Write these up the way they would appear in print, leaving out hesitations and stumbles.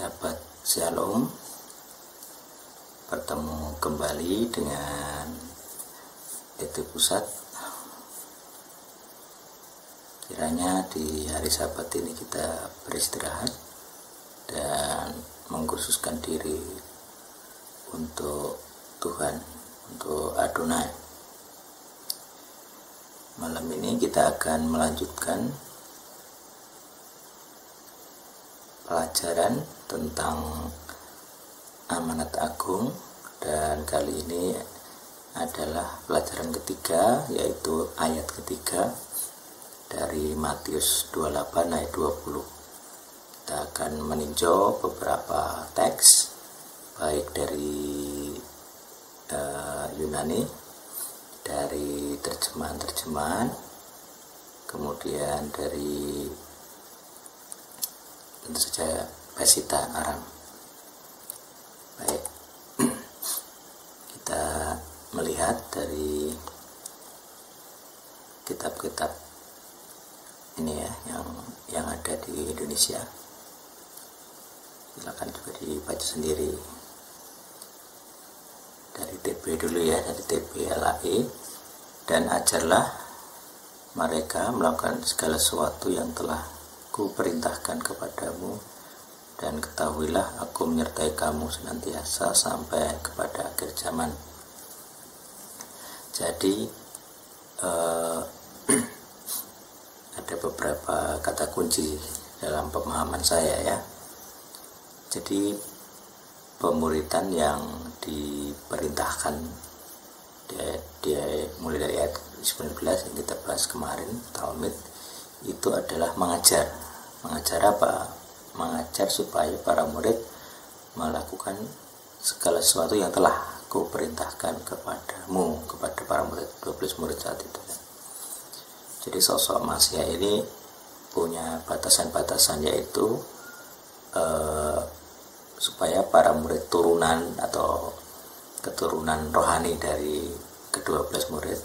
Sahabat Shalom, bertemu kembali dengan PT Pusat. Kiranya di hari Sabat ini kita beristirahat dan mengkhususkan diri untuk Tuhan, untuk Adonai. Malam ini kita akan melanjutkan pelajaran tentang amanat agung, dan kali ini adalah pelajaran ketiga, yaitu ayat ketiga dari Matius 28 ayat 20. Kita akan meninjau beberapa teks, baik dari Yunani, dari terjemahan-terjemahan, kemudian dari tentu saja Pesita Aram. Baik, kita melihat dari kitab-kitab ini ya, yang ada di Indonesia. Silakan juga dibaca sendiri dari TB dulu ya, dari TB LAE. Dan ajarlah mereka melakukan segala sesuatu yang telah Kuperintahkan kepadamu, dan ketahuilah aku menyertai kamu senantiasa sampai kepada akhir zaman. Jadi ada beberapa kata kunci dalam pemahaman saya ya. Jadi pemuridan yang diperintahkan dia mulai dari ayat 19 yang kita bahas kemarin, Talmud, itu adalah mengajar. Mengajar apa? Mengajar supaya para murid melakukan segala sesuatu yang telah Kuperintahkan kepadamu, kepada para murid, 12 murid saat itu. Jadi sosok Masiah ini punya batasan-batasan, yaitu supaya para murid turunan atau keturunan rohani dari ke-12 murid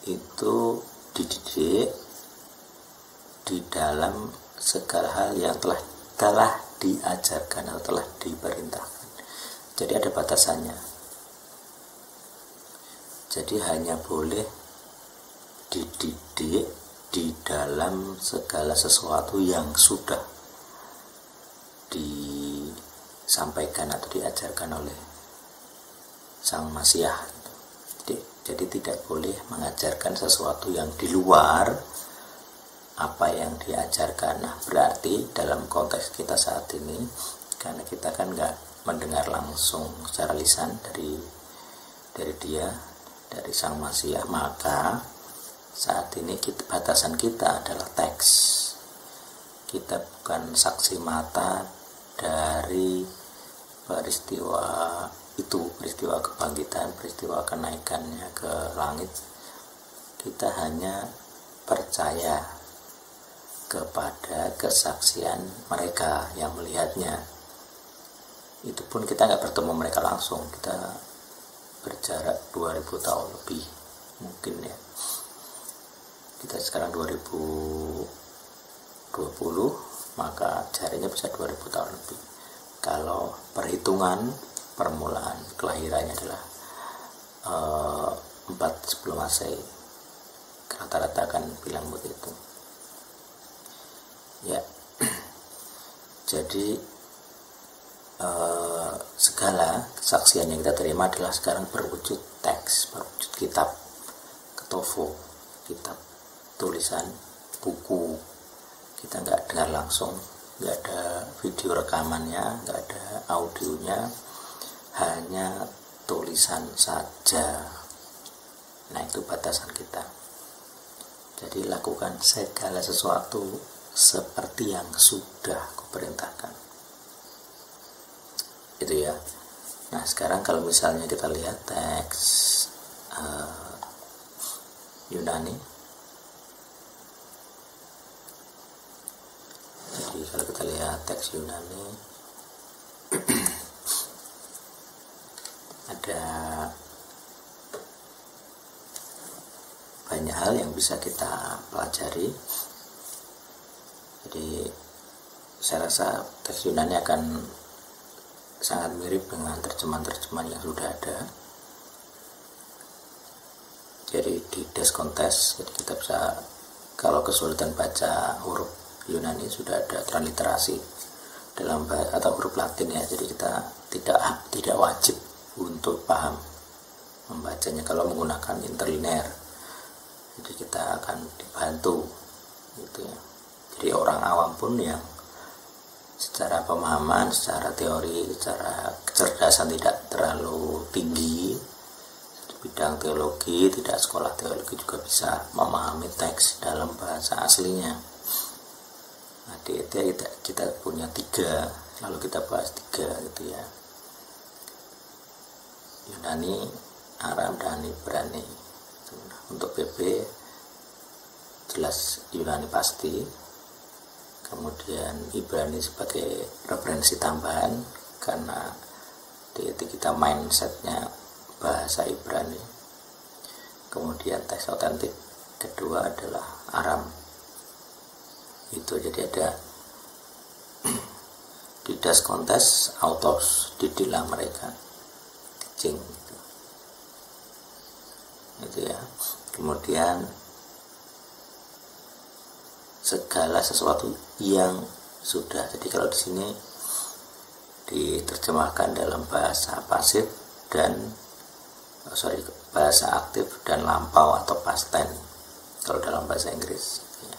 itu dididik di dalam segala hal yang telah diajarkan atau telah diperintahkan. Jadi ada batasannya. Jadi hanya boleh dididik di dalam segala sesuatu yang sudah disampaikan atau diajarkan oleh Sang Masiah. Jadi tidak boleh mengajarkan sesuatu yang di luar apa yang diajarkan. Nah, berarti dalam konteks kita saat ini, karena kita kan nggak mendengar langsung secara lisan dari dia, dari Sang Masiah, maka saat ini batasan kita adalah teks. Kita bukan saksi mata dari peristiwa itu, peristiwa kebangkitan, peristiwa kenaikannya ke langit. Kita hanya percaya kepada kesaksian mereka yang melihatnya. Itu pun kita nggak bertemu mereka langsung, kita berjarak 2000 tahun lebih mungkin ya. Kita sekarang 2020, maka jaraknya bisa 2000 tahun lebih. Kalau perhitungan permulaan kelahirannya adalah 4 sebelum Masehi, rata-rata kan bilang begitu ya. Jadi segala kesaksian yang kita terima adalah sekarang berwujud teks, berwujud kitab, ketofo, kitab tulisan, buku. Kita nggak dengar langsung, nggak ada video rekamannya, nggak ada audionya, hanya tulisan saja. Nah, itu batasan kita. Jadi lakukan segala sesuatu seperti yang sudah Kuperintahkan. Itu ya. Nah, sekarang kalau misalnya kita lihat teks Yunani. Jadi kalau kita lihat teks Yunani ada banyak hal yang bisa kita pelajari. Jadi saya rasa teks Yunani akan sangat mirip dengan terjemahan-terjemahan yang sudah ada. Jadi di Descontes, jadi kita bisa, kalau kesulitan baca huruf Yunani, sudah ada transliterasi dalam bahasa atau huruf Latin ya. Jadi kita tidak wajib untuk paham membacanya kalau menggunakan interlinear. Jadi kita akan dibantu gitu ya. Jadi orang awam pun yang secara pemahaman, secara teori, secara kecerdasan tidak terlalu tinggi di bidang teologi, tidak sekolah teologi, juga bisa memahami teks dalam bahasa aslinya. Nah, kita punya 3, lalu kita bahas 3 gitu ya. Yunani, Aram, dan Ibrani. Untuk PP jelas Yunani pasti. Kemudian Ibrani sebagai referensi tambahan karena kita mindsetnya bahasa Ibrani. Kemudian teks otentik kedua adalah Aram. Itu jadi ada di Descontes autos didilah mereka cing itu ya. Kemudian segala sesuatu yang sudah. Jadi kalau di sini diterjemahkan dalam bahasa pasif dan bahasa aktif dan lampau atau past tense kalau dalam bahasa Inggris ya.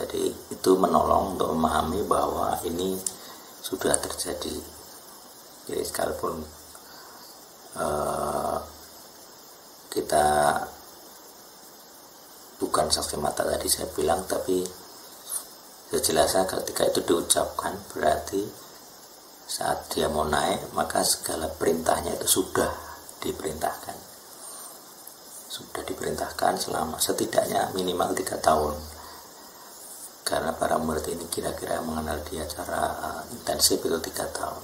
Jadi itu menolong untuk memahami bahwa ini sudah terjadi. Jadi sekalipun kita bukan saksi mata tadi saya bilang, tapi sejelasnya ketika itu diucapkan berarti saat dia mau naik maka segala perintahnya itu sudah diperintahkan selama setidaknya minimal 3 tahun, karena para murid ini kira-kira mengenal dia secara intensif itu 3 tahun.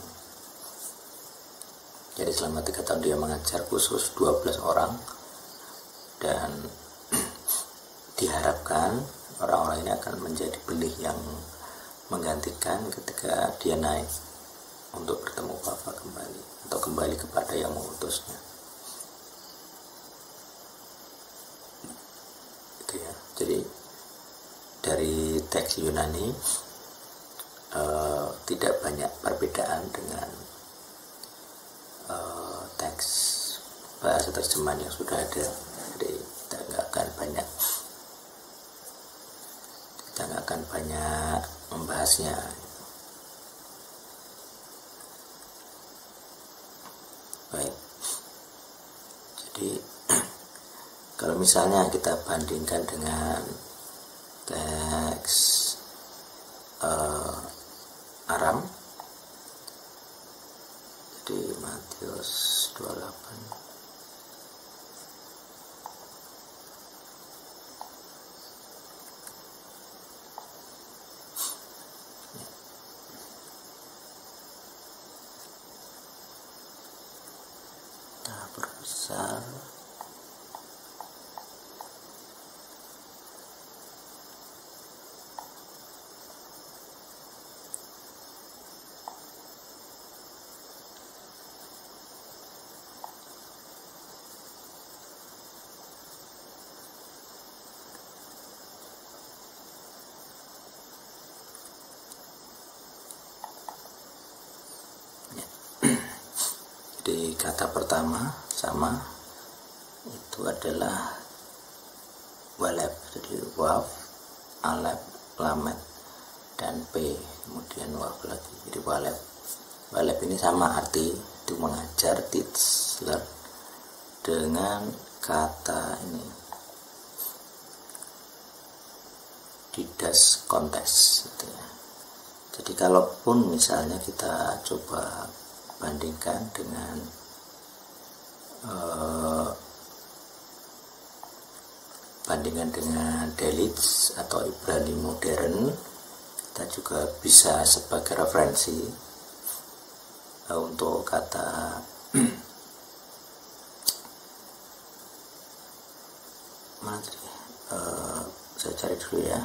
Jadi selama 3 tahun dia mengajar khusus 12 orang, dan diharapkan orang-orang ini akan menjadi benih yang menggantikan ketika dia naik untuk bertemu Bapa kembali atau kembali kepada yang mengutusnya. Itu ya. Jadi dari teks Yunani tidak banyak perbedaan dengan teks bahasa terjemahan yang sudah ada. Jadi kita nggak akan banyak membahasnya. Baik. Jadi kalau misalnya kita bandingkan dengan teks Aram, jadi Matius 28 besar. Jadi kata pertama sama itu adalah walep, jadi waf, alep, lamet, dan p, kemudian waf lagi, jadi walep. Walep ini sama arti, itu mengajar, teach, learn, dengan kata ini didas kontes gitu ya. Jadi kalaupun misalnya kita coba bandingkan dengan Delitzsch atau Ibrani modern, kita juga bisa sebagai referensi untuk kata mana tadi? Saya cari dulu ya.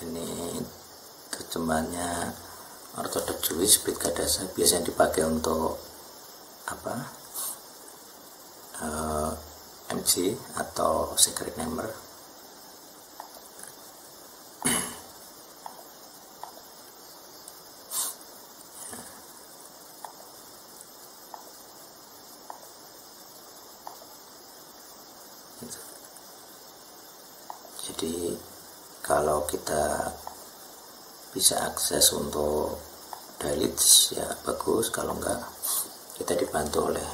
Ini terjemahannya Orthodox Jewish Brit Kadasa, biasanya dipakai untuk MG atau secret number. Jadi kalau kita bisa akses untuk dailies ya bagus, kalau enggak kita dibantu oleh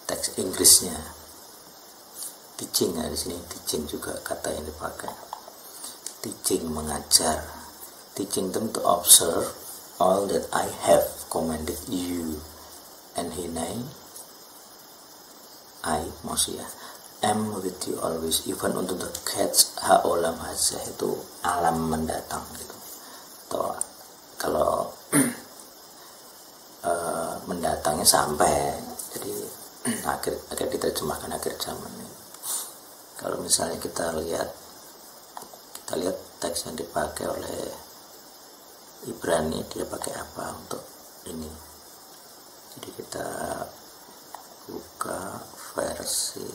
teks Inggrisnya. Teaching ya, di sini teaching juga kata yang dipakai. Teaching, mengajar. Teaching them to observe all that I have commanded you, and hinai I Mosia am with you always, even untuk the cats haolam hazah, itu alam mendatang gitu. Atau kalau mendatangnya sampai, jadi akhir diterjemahkan akhir zaman. Kalau misalnya kita lihat teks yang dipakai oleh Ibrani, dia pakai apa untuk ini. Jadi kita buka versi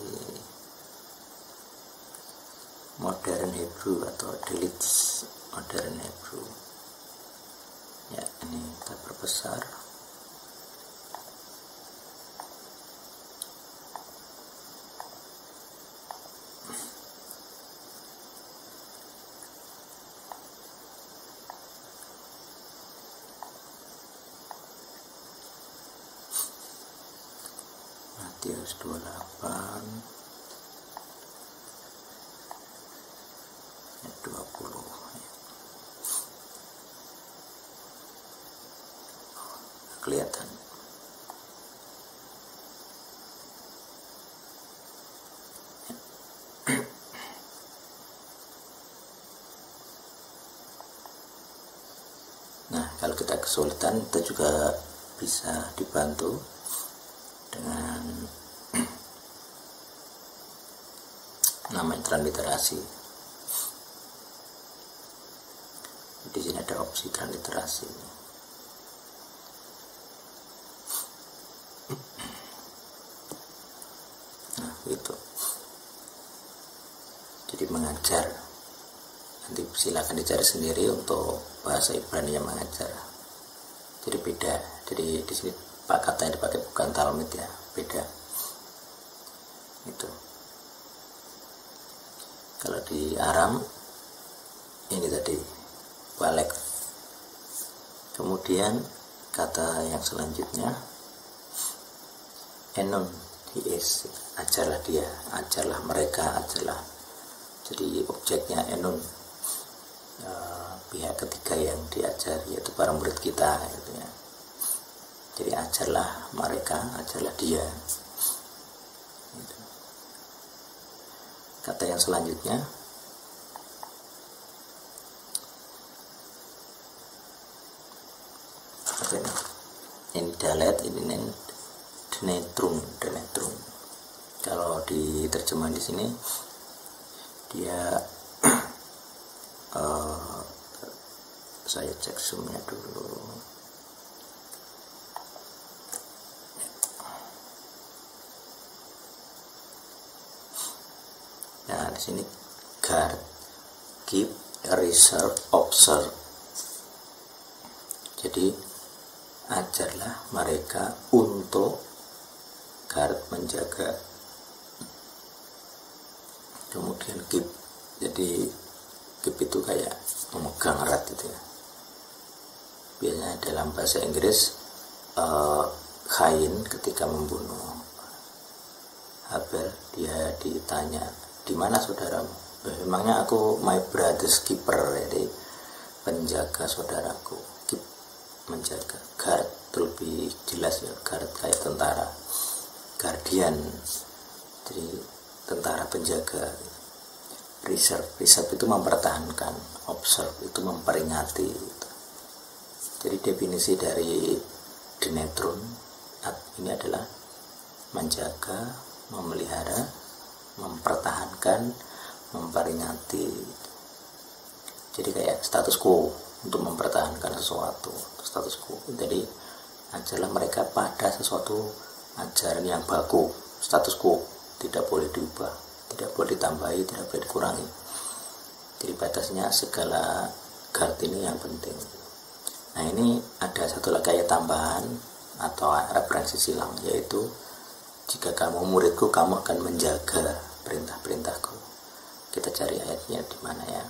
Modern Hebrew atau Dailies Modern Hebrew. Ya, ini kita perbesar. Matius 28 ayat 20. Kelihatan. Nah, kalau kita kesulitan, kita juga bisa dibantu dengan namanya transliterasi. Di sini ada opsi transliterasi. Nah, itu. Jadi mengajar. Nanti silakan dicari sendiri untuk bahasa Ibrani yang mengajar. Jadi beda. Jadi di sini kata yang dipakai bukan Talmud ya, beda. Itu. Kalau di Aram ini tadi balik. Kemudian kata yang selanjutnya enon, he is, ajarlah dia, ajarlah mereka, ajarlah. Jadi objeknya enon, pihak ketiga yang diajar, yaitu para murid kita gitu ya. Jadi ajarlah mereka, ajarlah dia gitu. Kata yang selanjutnya ini dalet, ini denetrum. Kalau diterjemah di sini dia saya cek zoomnya dulu. Nah, di sini guard, keep, reserve, observe. Jadi ajarlah mereka untuk guard, menjaga. Kemudian keep, jadi keep itu kayak memegang erat gitu ya. Biasanya dalam bahasa Inggris Kain ketika membunuh Habel, dia ditanya, di mana saudaramu? Memangnya aku my brother's keeper, jadi penjaga saudaraku. Keep, menjaga. Guard lebih jelas ya, guard kayak tentara, guardian, jadi tentara penjaga. Reserve itu mempertahankan, observe itu memperingati gitu. Jadi definisi dari denetron ini adalah menjaga, memelihara, mempertahankan, memperingati. Jadi kayak status quo, untuk mempertahankan sesuatu, status quo. Jadi ajarlah mereka pada sesuatu ajaran yang baku, status quo, tidak boleh diubah, tidak boleh ditambahi, tidak boleh dikurangi. Jadi batasnya segala guard ini yang penting. Nah, ini ada satu lagi ayat tambahan atau referensi silang, yaitu jika kamu muridku, kamu akan menjaga perintah-perintahku. Kita cari ayatnya di mana ya.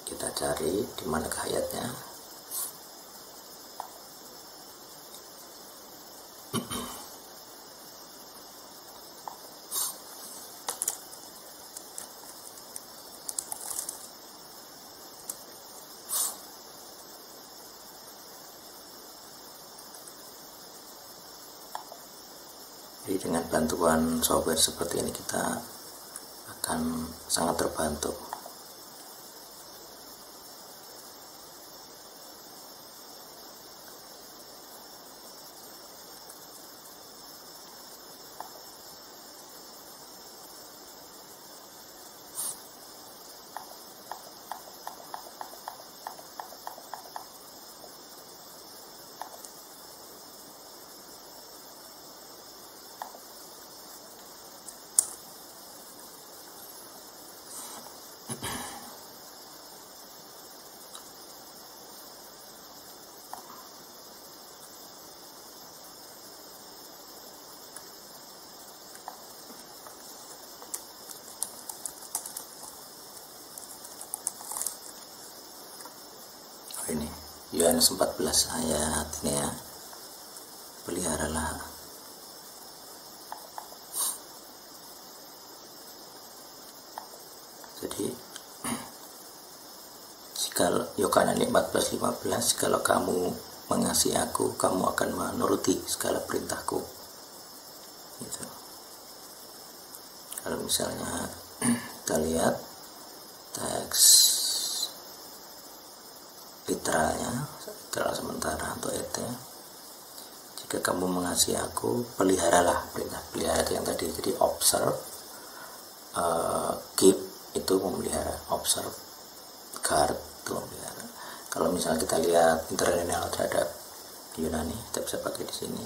Kita cari di mana ayatnya. Jadi dengan bantuan software seperti ini kita akan sangat terbantu. Ini Yohanes 14 ayat ini ya, peliharalah. Jadi jika Yohanes 14:15, kalau kamu mengasihi aku, kamu akan menuruti segala perintahku. Gitu. Kalau misalnya kita lihat teks literalnya, literal sementara atau ET, jika kamu mengasihi aku, peliharalah perintah. Pelihara itu yang tadi, jadi observe, keep itu memelihara, observe, guard itu memelihara. Kalau misalnya kita lihat interlinear terhadap Yunani, kita bisa pakai di sini.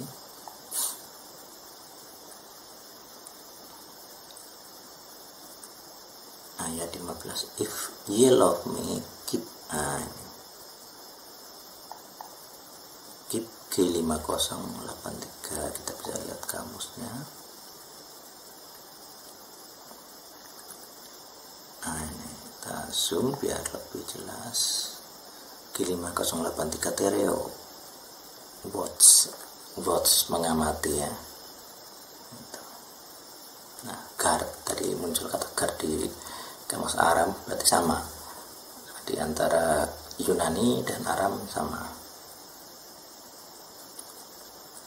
Ayat 15, if ye love me, keep G5083, kita bisa lihat kamusnya. Nah, ini kita zoom biar lebih jelas. G5083 tereo, watch mengamati ya. Nah, guard, tadi muncul kata guard di kamus Aram, berarti sama. Di antara Yunani dan Aram sama.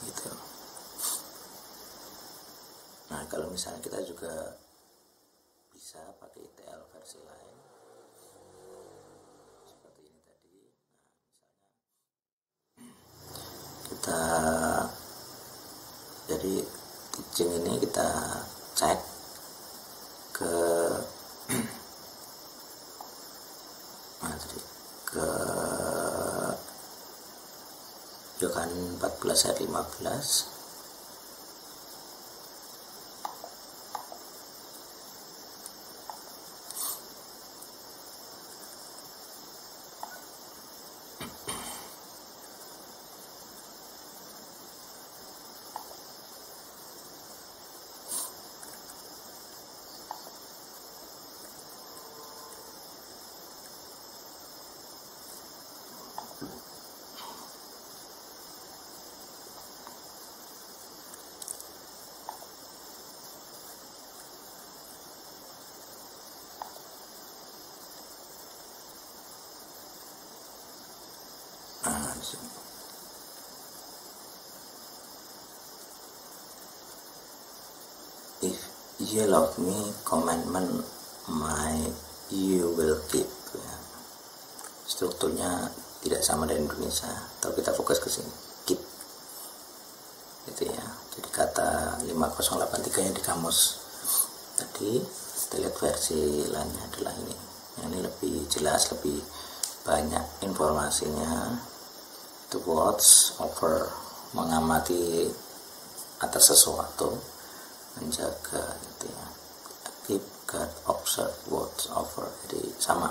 Gitu. Nah, kalau misalnya kita juga bisa pakai ITL versi lain seperti ini tadi. Nah, misalnya kita jadi teaching ini kita cek ke ke Yohanes 14 ayat 15. If you love me, commandment my you will keep. Ya. Strukturnya tidak sama dengan Indonesia, tapi kita fokus ke sini, keep. Gitu ya. Jadi kata 15 5083 yang di kamus. Tadi kita lihat versi lainnya adalah ini. Yang ini lebih jelas, lebih banyak informasinya. To watch over, mengamati atas sesuatu, menjaga gitu ya. Keep, guard, observe, watch over. Jadi sama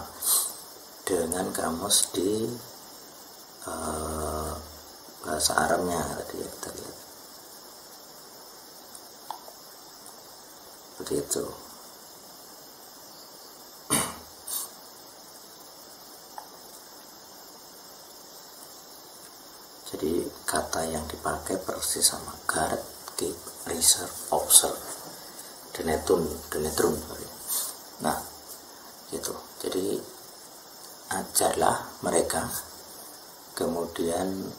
dengan kamus di bahasa Arabnya tadi ya, kita lihat seperti itu. Jadi kata yang dipakai persis sama guard, keep, reserve, observe, denetun. Nah gitu. Jadi ajarlah mereka, kemudian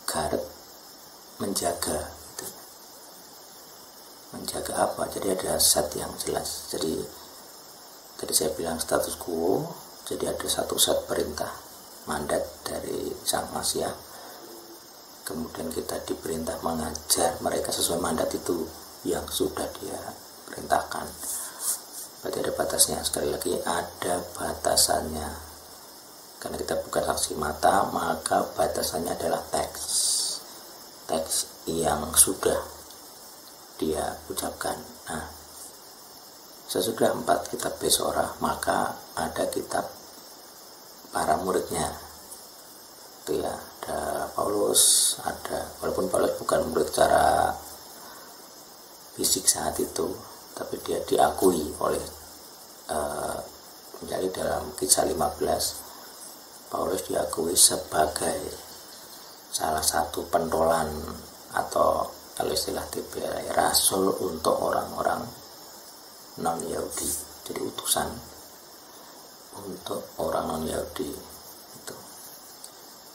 guard, menjaga gitu. Menjaga apa? Jadi ada set yang jelas. Jadi tadi saya bilang status quo, jadi ada satu set perintah mandat dari Sang Masia, kemudian kita diperintah mengajar mereka sesuai mandat itu yang sudah dia perintahkan. Berarti ada batasnya. Sekali lagi ada batasannya, karena kita bukan saksi mata, maka batasannya adalah teks yang sudah dia ucapkan. Nah, sesudah 4 kitab Besorah, maka ada kitab para muridnya itu ya, ada Paulus, ada, walaupun Paulus bukan murid secara fisik saat itu, tapi dia diakui oleh menjadi dalam Kisah 15 Paulus diakui sebagai salah satu pentolan atau kalau istilah TPLI rasul untuk orang-orang non Yahudi, jadi utusan untuk orang non Yahudi itu.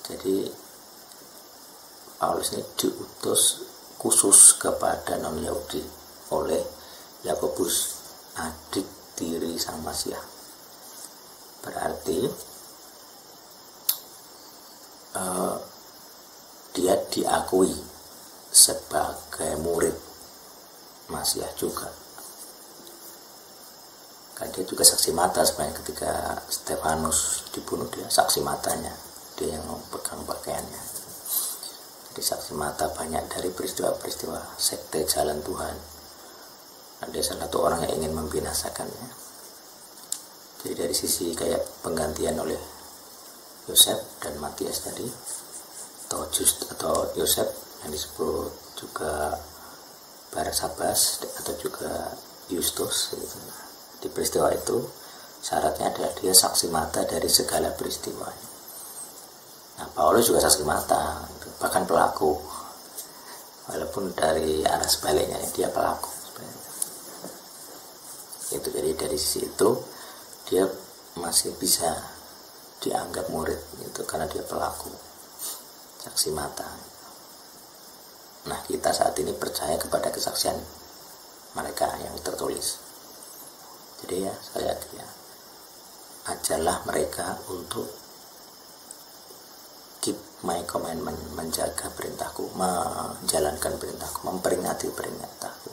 Jadi Paulus ini diutus khusus kepada non Yahudi oleh Yakobus, adik tiri Sang Masia. Berarti dia diakui sebagai murid Masiah juga. Karena dia juga saksi mata sebenarnya ketika Stefanus dibunuh, dia saksi matanya, dia yang memegang pakaiannya. Jadi saksi mata banyak dari peristiwa-peristiwa sekte jalan Tuhan. Dan dia salah satu orang yang ingin membinasakannya. Jadi dari sisi kayak penggantian oleh Yosef dan Matias tadi, atau Yosef yang disebut juga Barsabas atau juga Justus gitu. Di peristiwa itu syaratnya adalah dia saksi mata dari segala peristiwa. Nah, Paulus juga saksi mata, bahkan pelaku, walaupun dari arah sebaliknya dia pelaku sebenarnya. Itu jadi dari sisi itu dia masih bisa dianggap murid itu karena dia pelaku, saksi mata. Nah, kita saat ini percaya kepada kesaksian mereka yang tertulis. Jadi ya, saya ya, ajarlah mereka untuk keep my commandment, menjaga perintahku, menjalankan perintahku, memperingati perintahku,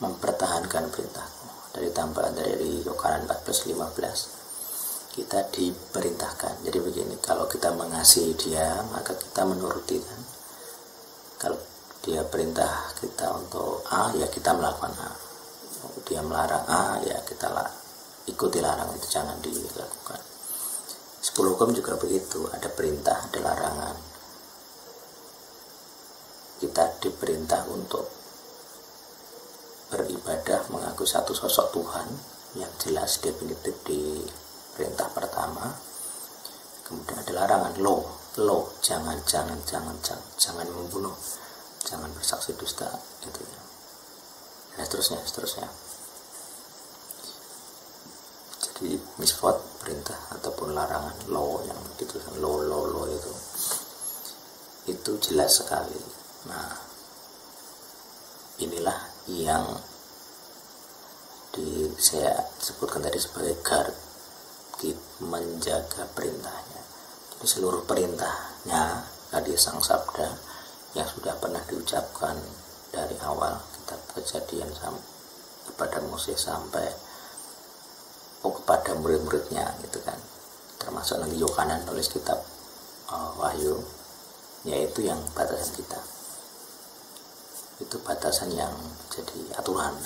mempertahankan perintahku. Dari tambahan dari Yohanes 14:15, kita diperintahkan. Jadi begini, kalau kita mengasihi dia, maka kita menuruti kan. Kalau dia perintah kita untuk A, ya kita melakukan A. Dia melarang A, ya kita ikuti larangan itu, jangan dilakukan. 10 hukum juga begitu, ada perintah, ada larangan. Kita diperintah untuk beribadah, mengakui satu sosok Tuhan yang jelas definitif di perintah pertama. Kemudian ada larangan, lo jangan membunuh, jangan bersaksi dusta, gitu ya. Dan seterusnya. Jadi misfot, perintah ataupun larangan, law yang dituliskan law itu jelas sekali. Nah, inilah yang saya sebutkan tadi sebagai guard, keep, menjaga perintahnya. Jadi seluruh perintahnya tadi Sang Sabda yang sudah diucapkan dari awal kitab Kejadian kepada Moses sampai kepada murid-muridnya gitu kan, termasuk nanti Yohanan nulis kitab Wahyu, yaitu yang batasan kita itu batasan yang jadi aturan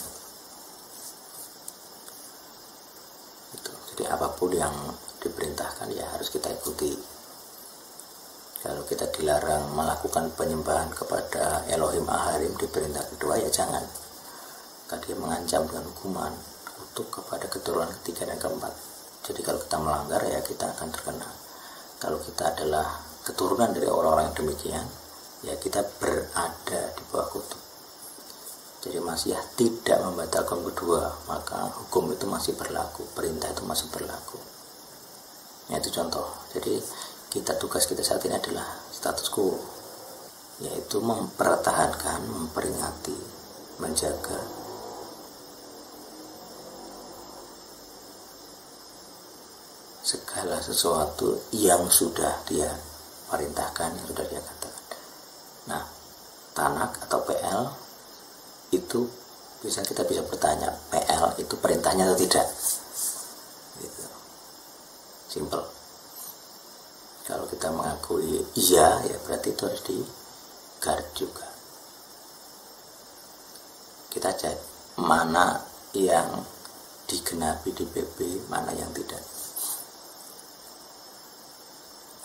itu. Jadi apapun yang diperintahkan ya harus kita ikuti. Kalau kita dilarang melakukan penyembahan kepada Elohim Aharim di perintah kedua ya jangan, karena dia mengancam dengan hukuman kutuk kepada keturunan ketiga dan keempat. Jadi kalau kita melanggar ya kita akan terkena. Kalau kita adalah keturunan dari orang-orang yang demikian, ya kita berada di bawah kutuk. Jadi masih tidak membatalkan kedua, maka hukum itu masih berlaku, perintah itu masih berlaku. Ya, itu contoh. Jadi tugas kita saat ini adalah status quo, yaitu mempertahankan, memperingati, menjaga segala sesuatu yang sudah dia perintahkan, yang sudah dia katakan. Nah, Tanak atau PL itu kita bisa bertanya, PL itu perintahnya atau tidak? Gitu. Simple. Kalau kita mengakui iya, ya berarti itu harus digarap juga. Kita cek mana yang digenapi di PP, mana yang tidak.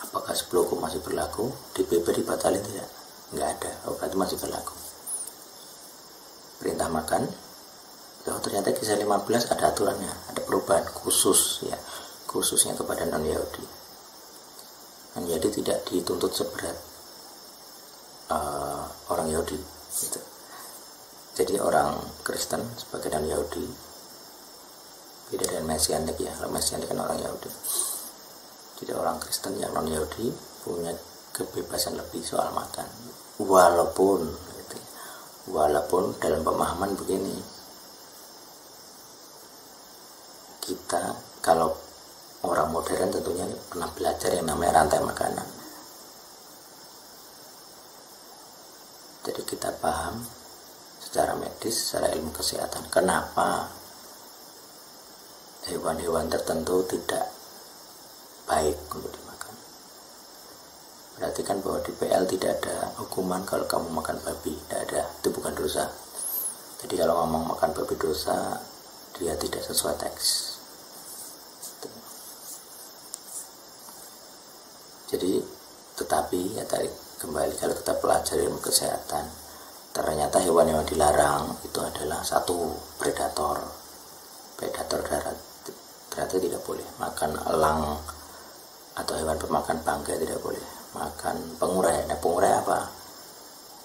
Apakah 10 hukum masih berlaku? Di PP dibatalin tidak? Enggak ada, berarti masih berlaku. Perintah makan, ternyata kisah 15 ada aturannya, ada perubahan khusus ya, khususnya kepada non-Yahudi. Non-Yahudi tidak dituntut seberat orang Yahudi gitu. Jadi orang Kristen sebagai non-Yahudi beda dengan Mesianik ya. Kalau Mesianik kan orang Yahudi. Jadi orang Kristen yang non-Yahudi punya kebebasan lebih soal makan. Walaupun dalam pemahaman begini, kita kalau orang modern tentunya pernah belajar yang namanya rantai makanan. Jadi kita paham secara medis, secara ilmu kesehatan, kenapa hewan-hewan tertentu tidak baik untuk dimakan. Berarti kan bahwa di PL tidak ada hukuman kalau kamu makan babi, tidak ada, itu bukan dosa. Jadi kalau ngomong makan babi dosa, dia tidak sesuai teks. Jadi tetapi ya tadi kembali, kalau kita pelajari ilmu kesehatan, ternyata hewan yang dilarang itu adalah satu predator darat. Ternyata tidak boleh makan elang atau hewan pemakan bangkai, tidak boleh makan pengurai. Nah, pengurai apa?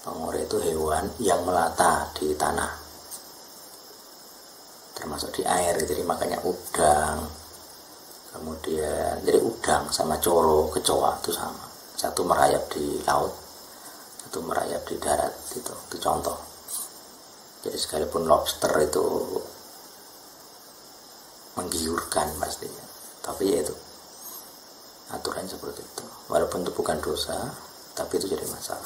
Pengurai itu hewan yang melata di tanah, termasuk di air. Jadi makanya udang, kemudian jadi udang sama coro, kecoa itu sama, satu merayap di laut, satu merayap di darat. Itu contoh. Jadi sekalipun lobster itu menggiurkan pastinya, tapi ya itu aturan seperti itu. Walaupun itu bukan dosa, tapi itu jadi masalah.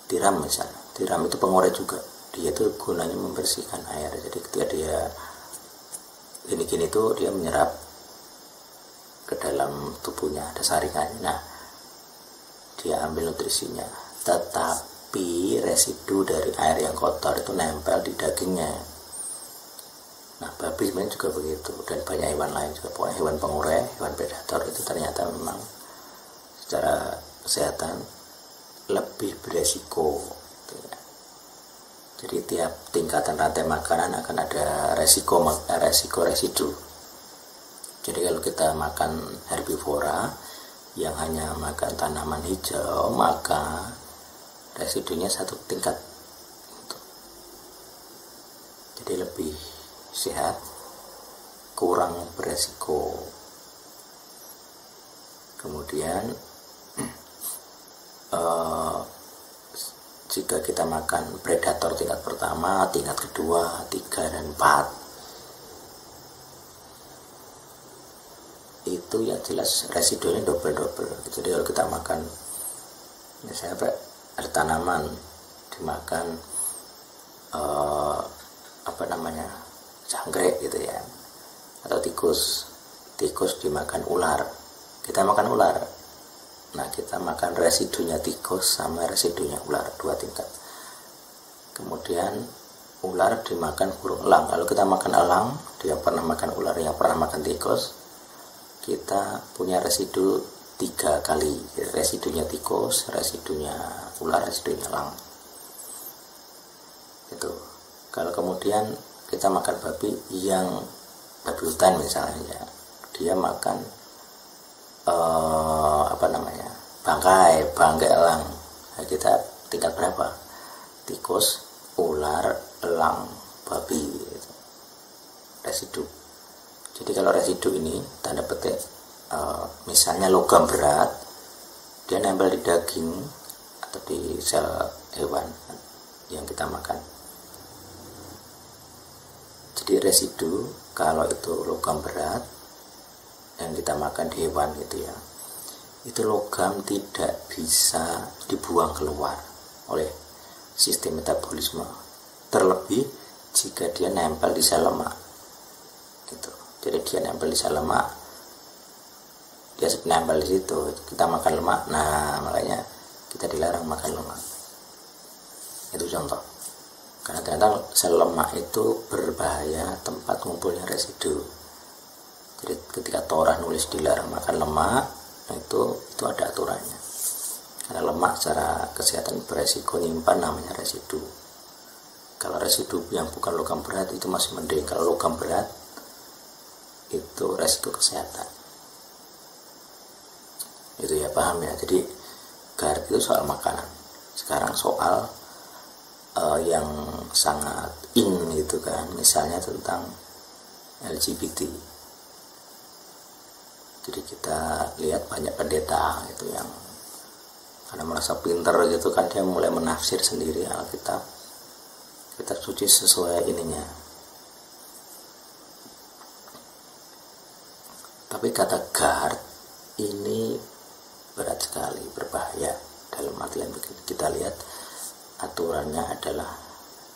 Tiram misalnya, tiram itu pengurai juga, dia itu gunanya membersihkan air. Jadi ketika dia gini-gini itu dia menyerap ke dalam tubuhnya, ada saringannya. Nah, dia ambil nutrisinya, tetapi residu dari air yang kotor itu nempel di dagingnya. Nah, babi sebenarnya juga begitu, dan banyak hewan lain juga. Pokoknya hewan pengurai, hewan predator itu ternyata memang secara kesehatan lebih beresiko. Jadi tiap tingkatan rantai makanan akan ada resiko residu. Jadi kalau kita makan herbivora yang hanya makan tanaman hijau, maka residunya satu tingkat. Jadi lebih sehat, kurang beresiko. Kemudian jika kita makan predator tingkat pertama, tingkat kedua, 3 dan 4, itu yang jelas residunya double. Jadi kalau kita makan misalnya ada tanaman dimakan jangkrik gitu ya, atau tikus dimakan ular, kita makan ular. Nah, kita makan residunya tikus sama residunya ular, 2 tingkat. Kemudian ular dimakan burung elang. Kalau kita makan elang, dia pernah makan ular, yang pernah makan tikus, kita punya residu 3 kali, residunya tikus, residunya ular, residunya elang. Itu. Kalau kemudian kita makan babi hutan misalnya, dia makan bangkai elang. Nah, kita tingkat berapa? Tikus, ular, elang, babi, gitu. Residu. Jadi kalau residu ini tanda petik misalnya logam berat, dia nempel di daging atau di sel hewan yang kita makan. Jadi residu kalau itu logam berat yang kita makan di hewan gitu ya, itu logam tidak bisa dibuang keluar oleh sistem metabolisme, terlebih jika dia nempel di sel lemak gitu. Jadi dia nempel di sel lemak, dia nempel di situ, kita makan lemak. Nah, makanya kita dilarang makan lemak. Itu contoh. Karena ternyata sel lemak itu berbahaya, tempat ngumpulnya residu. Jadi ketika Torah nulis dilarang makan lemak, itu ada aturannya. Karena lemak secara kesehatan beresiko nyimpan namanya residu. Kalau residu yang bukan logam berat itu masih mending. Kalau logam berat itu resiko kesehatan. Itu ya, paham ya. Jadi GARD itu soal makanan. Sekarang soal yang sangat in gitu kan, misalnya tentang LGBT. Jadi kita lihat banyak pendeta gitu yang karena merasa pinter gitu kan, dia mulai menafsir sendiri Alkitab, kitab suci sesuai ininya. Tapi kata GARD ini berat sekali, berbahaya. Dalam artian kita lihat aturannya adalah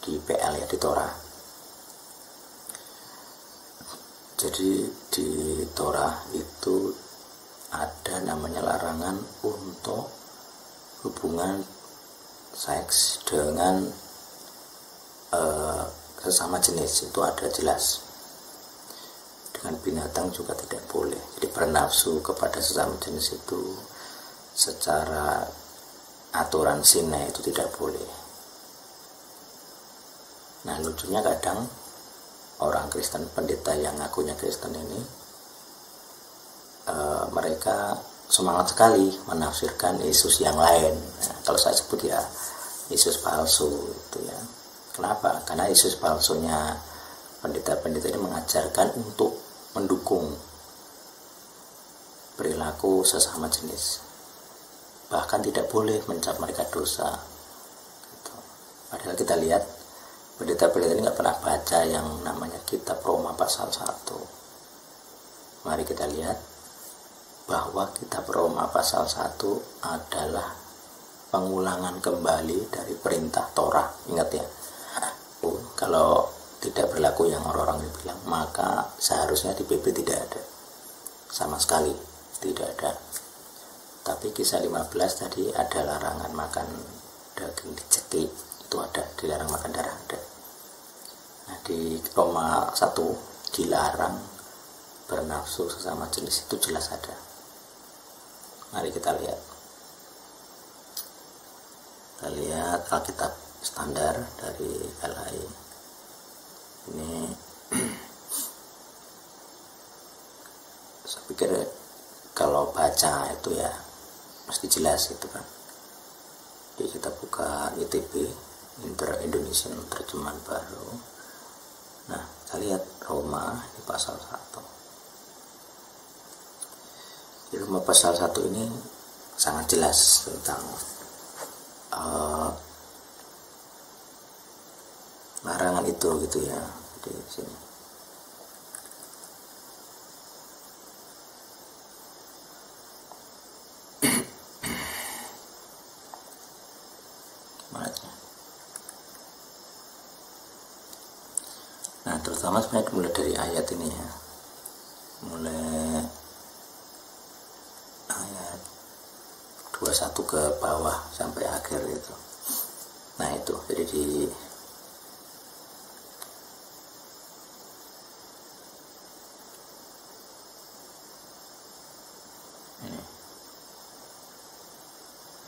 di PL ya, di Torah. Jadi di Torah itu ada namanya larangan untuk hubungan seks dengan sesama jenis, itu ada jelas. Dengan binatang juga tidak boleh. Jadi bernafsu kepada sesama jenis itu secara aturan sine itu tidak boleh. Nah, lucunya kadang orang Kristen, pendeta yang ngakunya Kristen ini mereka semangat sekali menafsirkan Yesus yang lain. Nah, kalau saya sebut ya Yesus palsu itu ya. Kenapa? Karena Yesus palsunya pendeta-pendeta ini mengajarkan untuk mendukung perilaku sesama jenis. Bahkan tidak boleh mencap mereka dosa gitu. Padahal kita lihat pendeta-pendeta ini nggak pernah baca yang namanya kitab Roma pasal 1. Mari kita lihat bahwa kitab Roma pasal 1 adalah pengulangan kembali dari perintah Torah. Ingat ya, kalau tidak berlaku yang orang-orang bilang, maka seharusnya di PP tidak ada sama sekali, tidak ada. Tapi kisah 15 tadi ada larangan makan daging dicekik, itu ada, dilarang makan darah ada. Nah, di Roma 1 dilarang bernafsu sesama jenis, itu jelas ada. Mari kita lihat. Kita lihat Alkitab standar dari LHI. Ini saya pikir kalau baca itu ya mesti jelas itu kan. Jadi kita buka ITB, Inter-Indonesian Terjemahan Baru. Nah, kita lihat Roma di pasal 1. Di Roma pasal 1 ini sangat jelas tentang larangan itu gitu ya, di sini. terutama sebenarnya mulai dari ayat ini ya, mulai ayat 21 ke bawah sampai akhir itu. Nah itu, jadi di ini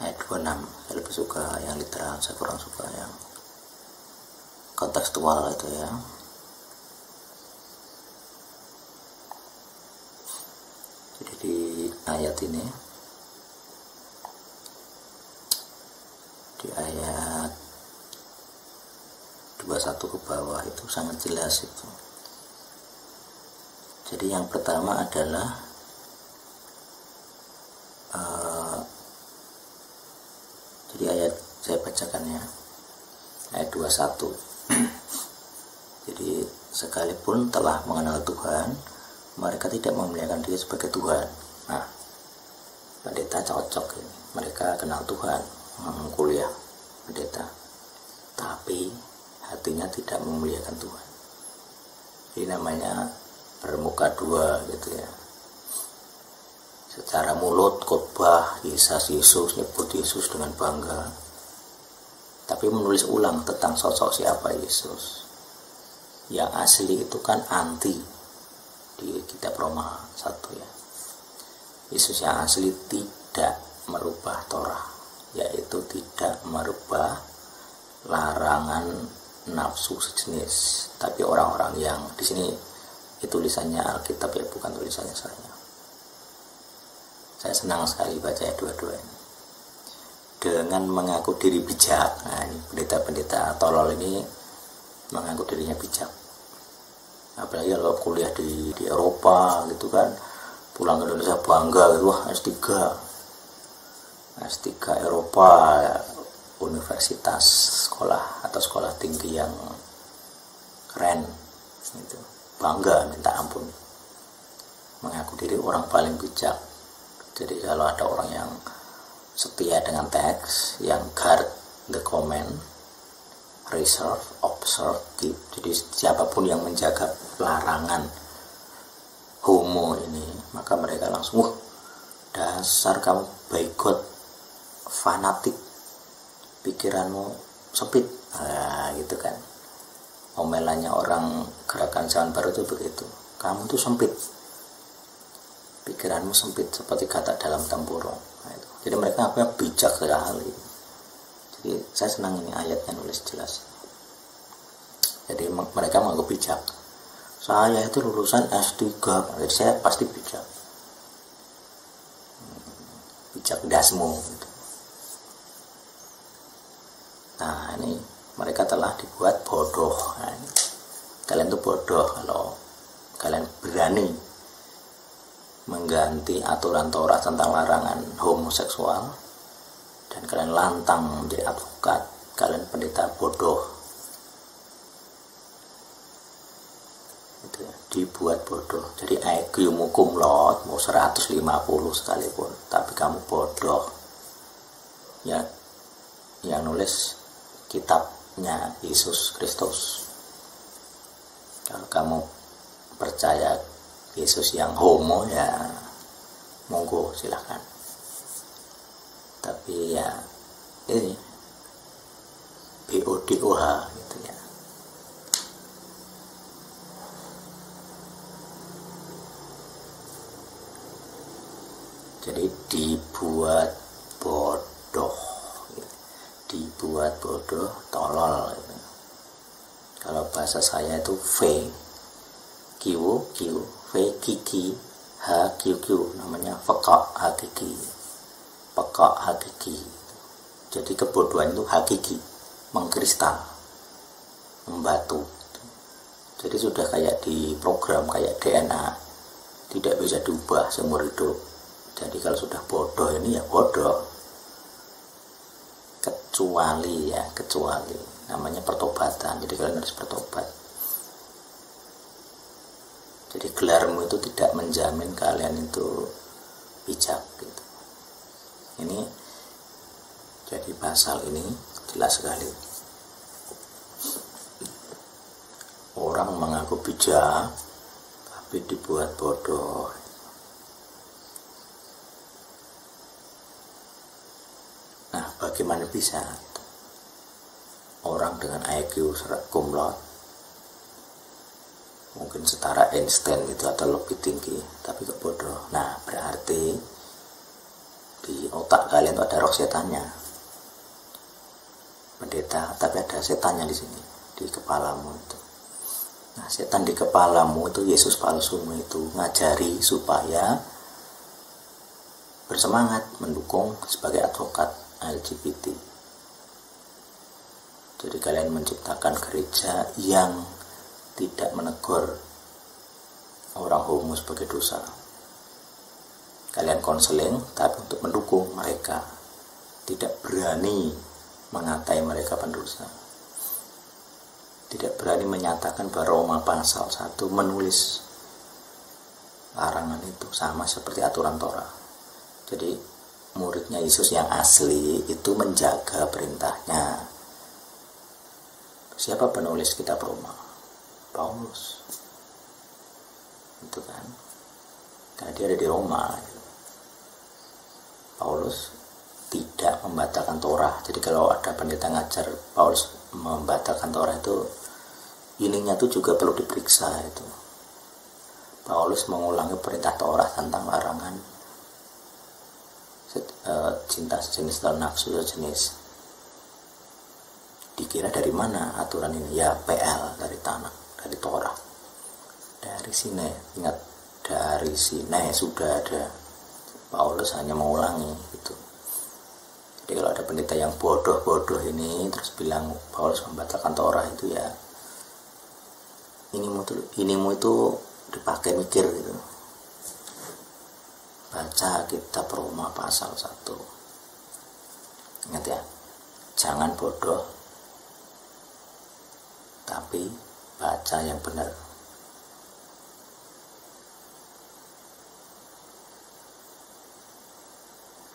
ayat 26, saya lebih suka yang literal, saya kurang suka yang kontekstual itu ya. Jadi di ayat ini, di ayat 21 ke bawah itu sangat jelas itu. Jadi yang pertama adalah jadi ayat saya bacakan ya, ayat 21. Jadi sekalipun telah mengenal Tuhan, mereka tidak memuliakan Dia sebagai Tuhan. Nah, pendeta cocok ini. Mereka kenal Tuhan, kuliah pendeta, tapi hatinya tidak memuliakan Tuhan. Ini namanya bermuka dua gitu ya. Secara mulut khotbah Yesus, nyebut Yesus dengan bangga, tapi menulis ulang tentang sosok siapa Yesus. Yang asli itu kan anti di kitab Roma 1 ya. Yesus yang asli tidak merubah Torah, yaitu tidak merubah larangan nafsu sejenis. Tapi orang-orang yang di sini itu tulisannya Alkitab ya, bukan tulisannya saya. Saya senang sekali baca dua-dua ini. Dengan mengaku diri bijak. Nah, ini pendeta-pendeta tolol ini mengaku dirinya bijak. Apalagi kalau kuliah di Eropa gitu kan, pulang ke Indonesia bangga gitu, wah S3 Eropa, universitas, sekolah atau sekolah tinggi yang keren gitu. Bangga minta ampun, mengaku diri orang paling bijak. Jadi kalau ada orang yang setia dengan teks, yang guard the comment, reserve, observe, jadi siapapun yang menjaga larangan homo ini, maka mereka langsung, wah dasar kamu bigot, fanatik, pikiranmu sempit, nah gitu kan. Omelannya orang gerakan zaman baru itu begitu, kamu tuh sempit, pikiranmu sempit seperti kata dalam tempurung. Nah, itu. Jadi mereka apa bijak sekali. Jadi saya senang ini ayatnya nulis jelas. Jadi mereka menganggap bijak. Saya itu lulusan S3, jadi saya pasti bijak. Bijak dasmu. Gitu. Nah ini mereka telah dibuat bodoh. Nah, ini. Kalian tuh bodoh kalau kalian berani mengganti aturan Torah tentang larangan homoseksual, dan kalian lantang menjadi advokat. Kalian pendeta bodoh. Itu ya, dibuat bodoh. Jadi IQ-mu cum laude mau 150 sekalipun, tapi kamu bodoh. Ya, yang nulis kitabnya Yesus Kristus. Kalau kamu percaya Yesus yang homo ya monggo silahkan. Tapi ya ini BODOH gitu ya. Jadi dibuat bodoh, gitu. Dibuat bodoh, tolol. Gitu. Kalau bahasa saya itu Kiki, HQQ, namanya pekak hakiki, pekak hakiki. Jadi kebodohan itu hakiki, mengkristal, membatu. Jadi sudah kayak di program, kayak DNA, tidak bisa diubah seumur hidup. Jadi kalau sudah bodoh ini ya bodoh, kecuali namanya pertobatan. Jadi kalian harus bertobat. Jadi gelarmu itu tidak menjamin kalian itu bijak gitu. Ini jadi pasal ini jelas sekali. Orang orang mengaku bijak tapi dibuat bodoh. Nah, bagaimana bisa orang dengan IQ cum laude, mungkin setara Einstein gitu atau lebih tinggi, tapi kok bodoh? Nah, berarti di otak kalian itu ada roh setannya, pendeta, tapi ada setannya di sini, di kepalamu itu. Nah, setan di kepalamu itu Yesus palsumu itu ngajari supaya bersemangat mendukung sebagai advokat LGBT. Jadi kalian menciptakan gereja yang tidak menegur orang homo sebagai dosa. Kalian konseling tapi untuk mendukung mereka, tidak berani mengatai mereka pendosa, tidak berani menyatakan bahwa Roma pasal 1 menulis larangan itu sama seperti aturan Torah. Jadi muridnya Yesus yang asli itu menjaga perintahnya. Siapa penulis kitab Roma? Paulus. Itu kan. Karena dia ada di Roma. Paulus tidak membatalkan Torah. Jadi kalau ada pendeta ngajar Paulus membatalkan Torah itu, ininya tuh juga perlu diperiksa itu. Paulus mengulangi perintah Torah tentang larangan cinta sejenis dan nafsu sejenis. Dikira dari mana aturan ini? Ya PL, dari tanah, dari Torah, dari Sinai. Ingat, dari Sinai sudah ada. Paulus hanya mengulangi itu. Jadi kalau ada pendeta yang bodoh-bodoh ini terus bilang Paulus membatalkan Torah, itu ya inimu itu dipakai mikir gitu. Baca kitab Roma pasal 1. Ingat ya, jangan bodoh tapi baca yang benar.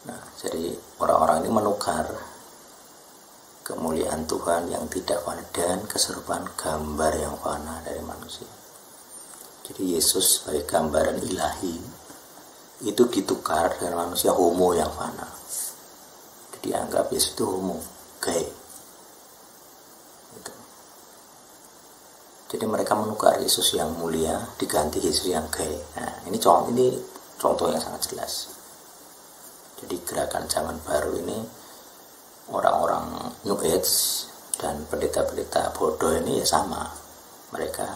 Nah, jadi orang-orang ini menukar kemuliaan Tuhan yang tidak fana dan keserupaan gambar yang fana dari manusia. Jadi Yesus sebagai gambaran ilahi itu ditukar dengan manusia homo yang fana. Jadi anggap Yesus itu homo, gay. Gitu. Jadi mereka menukar Yesus yang mulia diganti Yesus yang gay. Nah, ini contoh yang sangat jelas. Jadi gerakan zaman baru ini, orang-orang New Age dan pendeta-pendeta bodoh ini ya sama. Mereka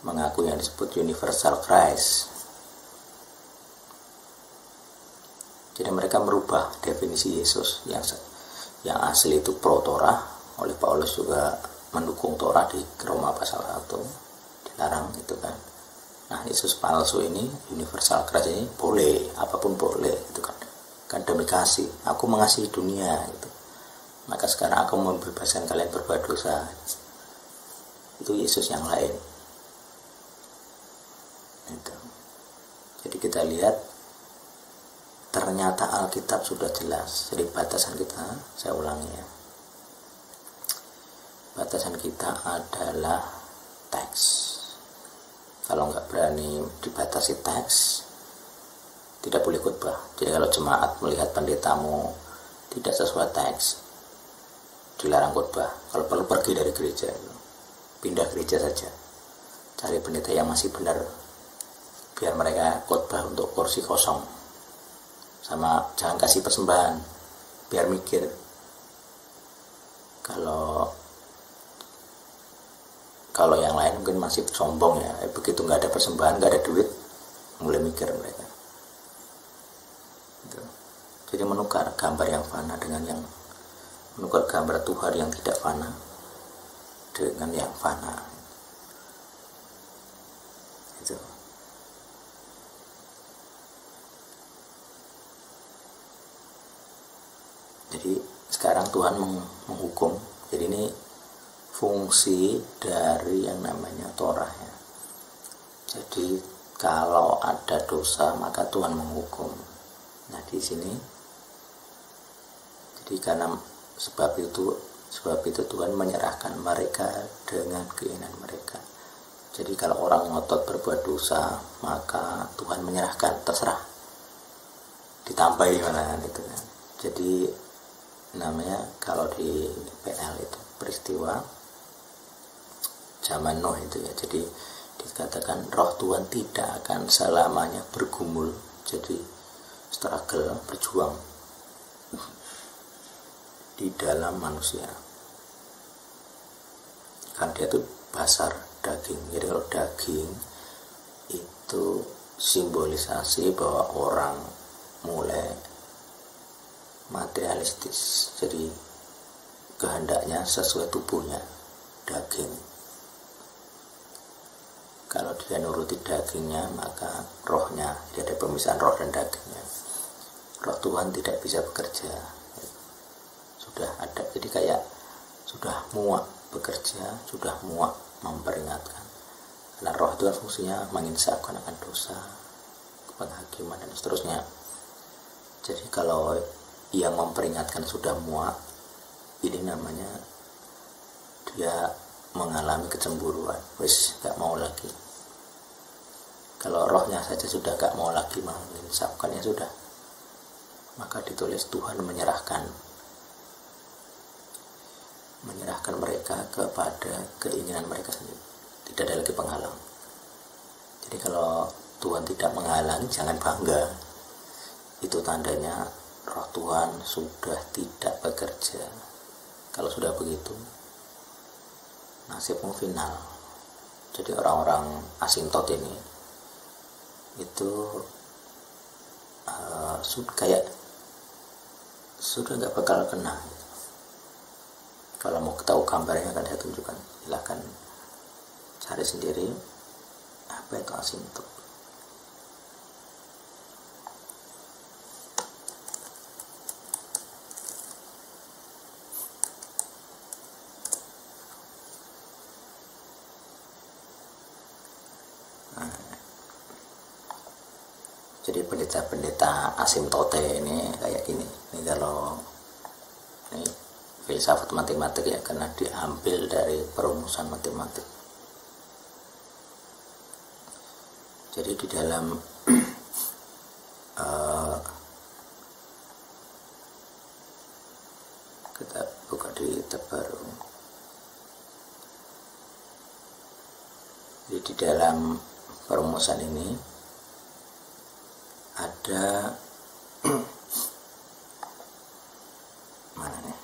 mengaku yang disebut Universal Christ. Jadi mereka merubah definisi Yesus yang asli itu pro Torah. Oleh Paulus juga mendukung Torah di Roma pasal 1, dilarang itu kan. Nah, Yesus palsu ini, Universal Christ ini boleh, apapun boleh itu kan. Kan demi kasih, aku mengasihi dunia gitu. Maka sekarang aku membebaskan kalian berbuat dosa. Itu Yesus yang lain. Itu. Jadi kita lihat ternyata Alkitab sudah jelas. Jadi batasan kita, saya ulangi ya, batasan kita adalah teks. Kalau nggak berani dibatasi teks, tidak boleh khotbah. Jadi kalau jemaat melihat pendetamu tidak sesuai teks, dilarang khotbah. Kalau perlu pergi dari gereja, pindah gereja saja, cari pendeta yang masih benar, biar mereka khotbah untuk kursi kosong. Sama jangan kasih persembahan, biar mikir. Kalau yang lain mungkin masih sombong ya, begitu nggak ada persembahan, nggak ada duit, mulai mikir mereka. Gitu. Jadi menukar gambar yang fana dengan yang menukar gambar Tuhan yang tidak fana dengan yang fana. Itu. Jadi sekarang Tuhan menghukum. Jadi ini fungsi dari yang namanya Torah ya. Jadi kalau ada dosa maka Tuhan menghukum. Nah di sini, jadi karena sebab itu Tuhan menyerahkan mereka dengan keinginan mereka. Jadi kalau orang ngotot berbuat dosa, maka Tuhan menyerahkan, terserah, ditambahi mana itu kan. Jadi namanya kalau di PL itu peristiwa zaman Nuh itu ya. Jadi dikatakan roh Tuhan tidak akan selamanya bergumul, jadi struggle, berjuang di dalam manusia. Kan dia itu basar daging. Jadi kalau daging itu simbolisasi bahwa orang mulai materialistis, jadi kehendaknya sesuai tubuhnya, daging. Kalau dia nuruti dagingnya, maka rohnya, dia ada pemisahan roh dan dagingnya. Roh Tuhan tidak bisa bekerja, sudah ada, jadi kayak sudah muak bekerja, sudah muak memperingatkan. Karena roh itu fungsinya menginsafkan akan dosa, penghakiman dan seterusnya. Jadi kalau yang memperingatkan sudah muak, ini namanya dia mengalami kecemburuan, wis gak mau lagi. Kalau rohnya saja sudah gak mau lagi menginsafkan, ya sudah, maka ditulis Tuhan menyerahkan mereka kepada keinginan mereka sendiri, tidak ada lagi penghalang. Jadi kalau Tuhan tidak menghalangi, jangan bangga, itu tandanya roh Tuhan sudah tidak bekerja. Kalau sudah begitu, nasibmu final. Jadi orang-orang asintot ini itu kayak sudah nggak bakal kena. Kalau mau tahu gambarnya akan saya tunjukkan, silahkan cari sendiri apa itu asintot. Jadi pendeta-pendeta asimtote ini kayak gini. Ini kalau ini filsafat matematik ya, karena diambil dari perumusan matematik. Jadi di dalam kita buka di terbaru. Jadi di dalam perumusan ini ada mana nih?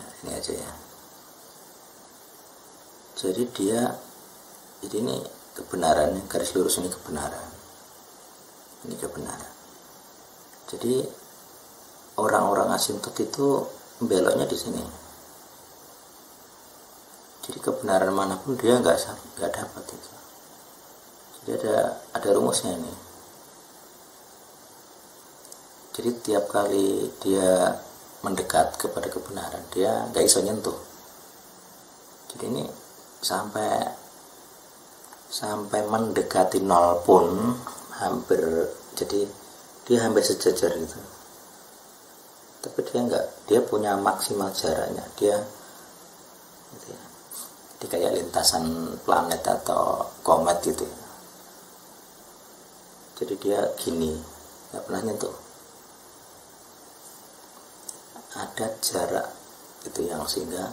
Ya, ini aja ya. Jadi dia ini kebenaran, garis lurus ini kebenaran. Ini kebenaran. Jadi orang-orang asintot itu beloknya di sini. Jadi kebenaran manapun dia nggak dapat itu. Jadi ada rumusnya ini. Jadi tiap kali dia mendekat kepada kebenaran, dia nggak iso nyentuh. Jadi ini sampai mendekati nol pun hampir, jadi dia hampir sejajar gitu. Tapi dia nggak, dia punya maksimal jaraknya. Dia gitu ya. Jadi kayak lintasan planet atau komet gitu. Jadi dia gini, nggak pernah nyentuh. Ada jarak itu yang sehingga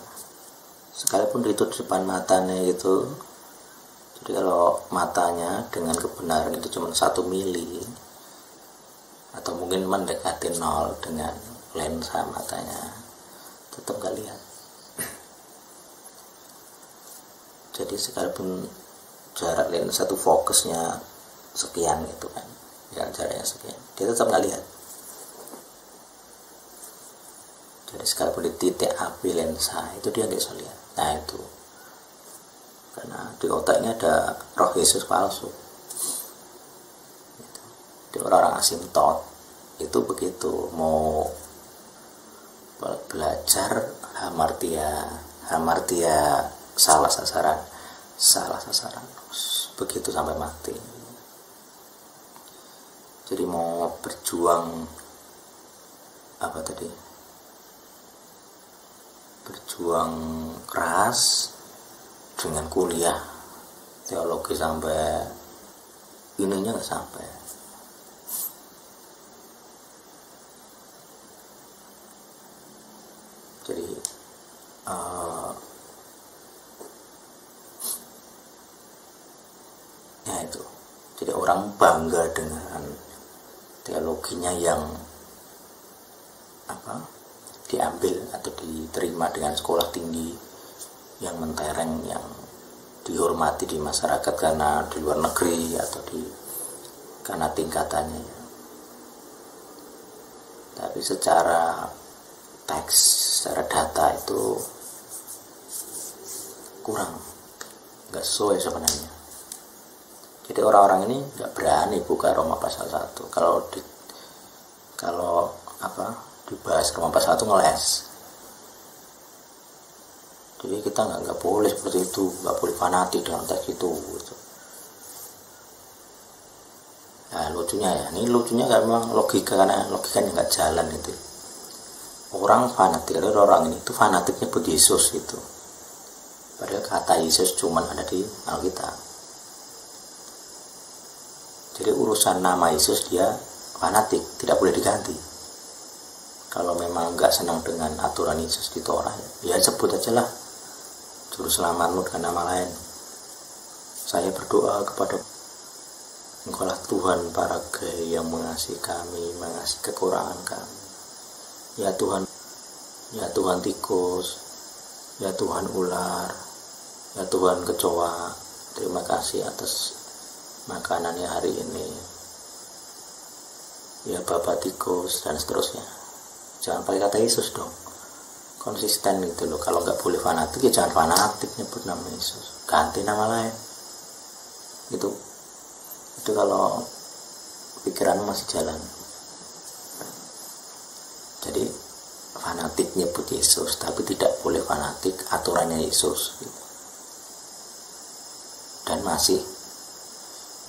sekalipun itu depan matanya itu, jadi kalau matanya dengan kebenaran itu cuma 1 mili atau mungkin mendekati 0 dengan lensa matanya, tetap nggak lihat. Jadi sekalipun jarak lensa satu fokusnya sekian gitu kan, ya jaraknya sekian, dia tetap nggak lihat. Jadi sekalipun di titik api lensa itu dia nggak bisa lihat. Nah itu karena di otaknya ada roh Yesus palsu. Di orang-orang asimtot itu begitu, mau belajar hamartia salah sasaran, begitu sampai mati. Jadi mau berjuang apa tadi, berjuang keras dengan kuliah teologi sampai ininya nggak sampai. Jadi ya itu, jadi orang bangga dengan teologinya yang diambil atau diterima dengan sekolah tinggi yang mentereng, yang dihormati di masyarakat karena di luar negeri atau karena tingkatannya. Tapi secara teks, secara data itu kurang, nggak sesuai sebenarnya. Jadi orang-orang ini nggak berani buka Roma pasal 1. Kalau dibahas Roma pasal 1 ngeles. Jadi kita nggak boleh seperti itu, nggak boleh fanatik dalam teks itu. Gitu. Nah lucunya kan memang logika, karena logikanya nggak jalan itu. Orang fanatik, orang ini itu fanatik nyebut Yesus gitu. Padahal kata Yesus cuma ada di Alkitab. Jadi urusan nama Yesus dia fanatik, tidak boleh diganti. Kalau memang nggak senang dengan aturan Yesus di Torah, ya sebut aja lah juru selamatmu dengan nama lain. Saya berdoa kepada Engkaulah Tuhan Paragai yang mengasihi kami, mengasihi kekurangan kami. Ya Tuhan tikus, ya Tuhan ular, ya Tuhan kecoa, terima kasih atas makanannya hari ini. Ya Bapak tikus, dan seterusnya. Jangan pakai kata Yesus dong, konsisten gitu loh. Kalau nggak boleh fanatik, ya jangan fanatik nyebut nama Yesus, ganti nama lain. Itu kalau pikiran masih jalan. Jadi fanatik nyebut Yesus, tapi tidak boleh fanatik aturannya Yesus gitu. Dan masih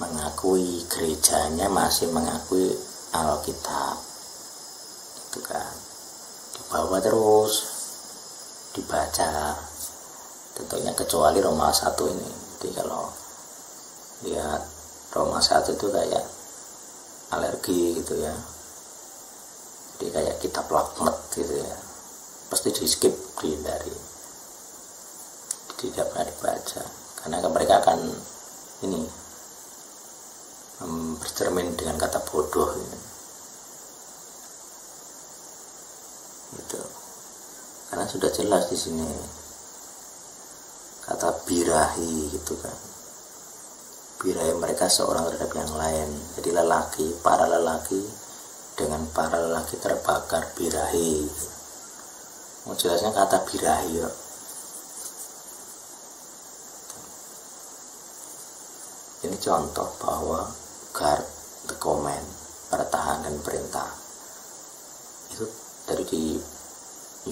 mengakui, gerejanya masih mengakui Alkitab itu kan, dibawa terus, dibaca tentunya, kecuali Roma 1 ini. Jadi kalau lihat Roma 1 itu kayak alergi gitu ya, jadi kayak kitab laknat gitu ya, pasti di skip, dihindari, tidak pernah dibaca, karena mereka akan ini bercermin dengan kata bodoh gitu. Karena sudah jelas di sini kata birahi gitu kan, birahi mereka seorang terhadap yang lain. Jadi para lelaki dengan para lelaki terbakar birahi. Mau jelasnya kata birahi ya. Ini contoh bahwa guard the command, pertahanan perintah itu dari di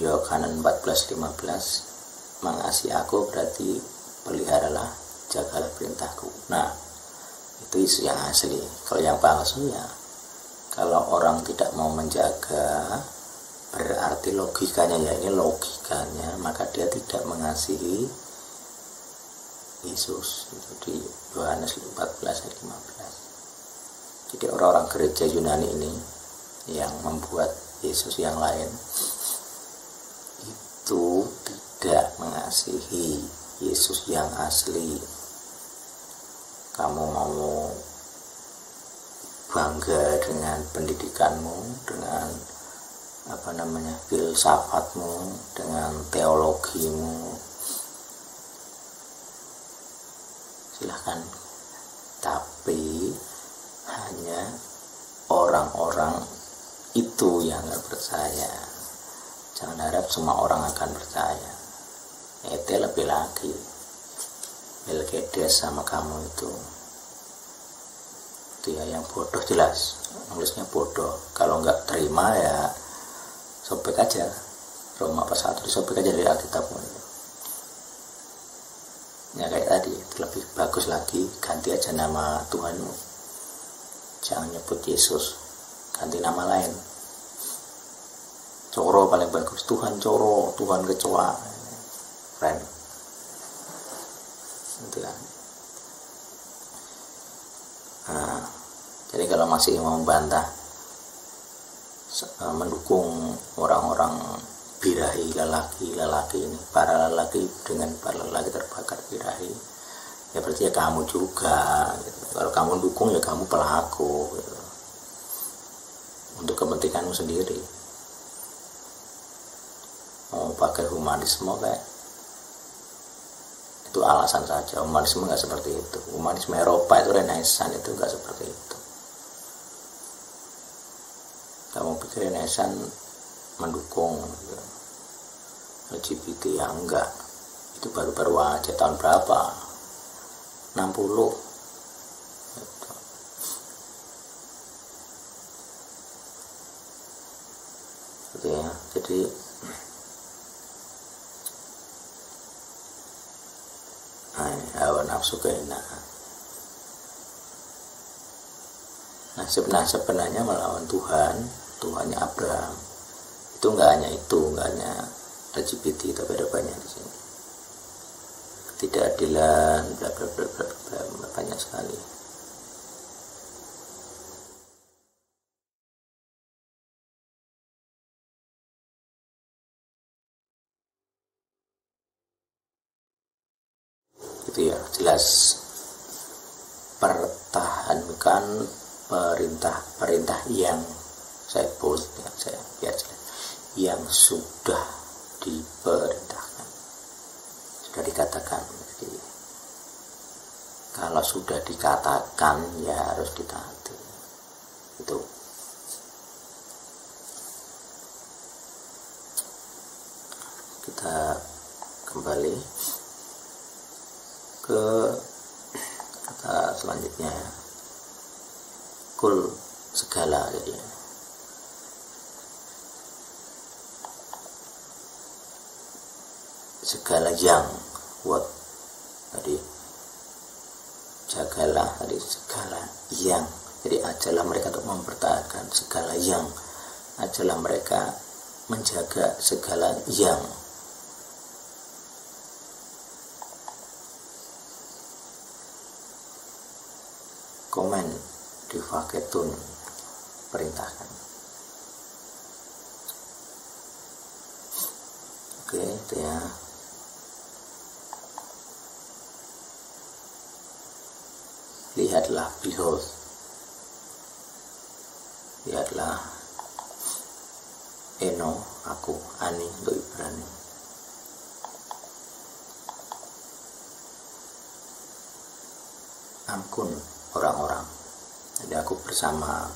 Yohanes 14:15, mengasihi aku berarti peliharalah, jagalah perintahku. Nah itu isu yang asli. Kalau yang palsu ya, kalau orang tidak mau menjaga, berarti logikanya, ya ini logikanya, maka dia tidak mengasihi Yesus. Itu di Yohanes 14:15. Jadi orang-orang gereja Yunani ini yang membuat Yesus yang lain itu tidak mengasihi Yesus yang asli. Kamu mau bangga dengan pendidikanmu, dengan filsafatmu, dengan teologimu, silahkan. Tapi hanya orang-orang itu yang nggak percaya. Jangan harap semua orang akan percaya. Itu lebih lagi, Melkiades sama kamu itu ya yang bodoh, jelas nulisnya bodoh. Kalau nggak terima ya sobek aja Roma pasal 1, disobek aja dari Alkitabmu. Ya kayak tadi, lebih bagus lagi ganti aja nama Tuhanmu, jangan nyebut Yesus, ganti nama lain. Coro paling bagus, Tuhan coro, Tuhan kecoa, keren gitu kan. Nah, jadi kalau masih mau membantah, mendukung orang-orang birahi lelaki ini, para lelaki dengan para lelaki terbakar birahi, ya berarti ya kamu juga gitu. Kalau kamu dukung ya kamu pelaku gitu, untuk kepentinganmu sendiri. Mau pakai humanisme kayak itu alasan saja. Humanisme nggak seperti itu. Humanisme Eropa itu Renaissance itu nggak seperti itu. Kamu pikir Renaissance mendukung gitu LGBT? Ya enggak, itu baru-baru aja, tahun berapa, 60 gitu. Gitu ya. Jadi hawa nafsu keenakan, nah sebenarnya melawan Tuhannya Abraham itu nggak hanya LGBT, tapi ada banyak di sini, ketidakadilan, bla bla bla bla bla, banyak sekali. Itu ya jelas, pertahankan perintah yang saya post ya, saya biar jelas, yang sudah diperintahkan, sudah dikatakan. Jadi kalau sudah dikatakan ya harus ditaati. Itu kita kembali ke kata selanjutnya, kul segala. Jadi segala yang what, tadi jagalah, tadi segala yang, jadi ajalah mereka untuk mempertahankan segala yang, ajalah mereka menjaga segala yang. Komen di faketun, perintahkan. Oke, itu ya. Lihatlah, behold, lihatlah, eno, aku, ani untuk Ibrani, ampun orang-orang. Jadi aku bersama,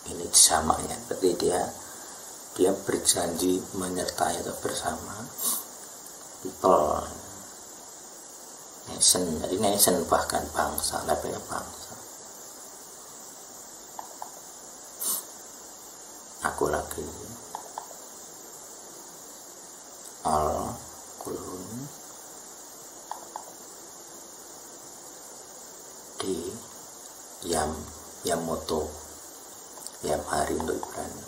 ini samanya, berarti dia berjanji menyertai atau bersama people, nation. Jadi nation bahkan bangsa, levelnya bangsa. Aku lagi all kulun di Yamoto, Yam hari untuk Ibrani.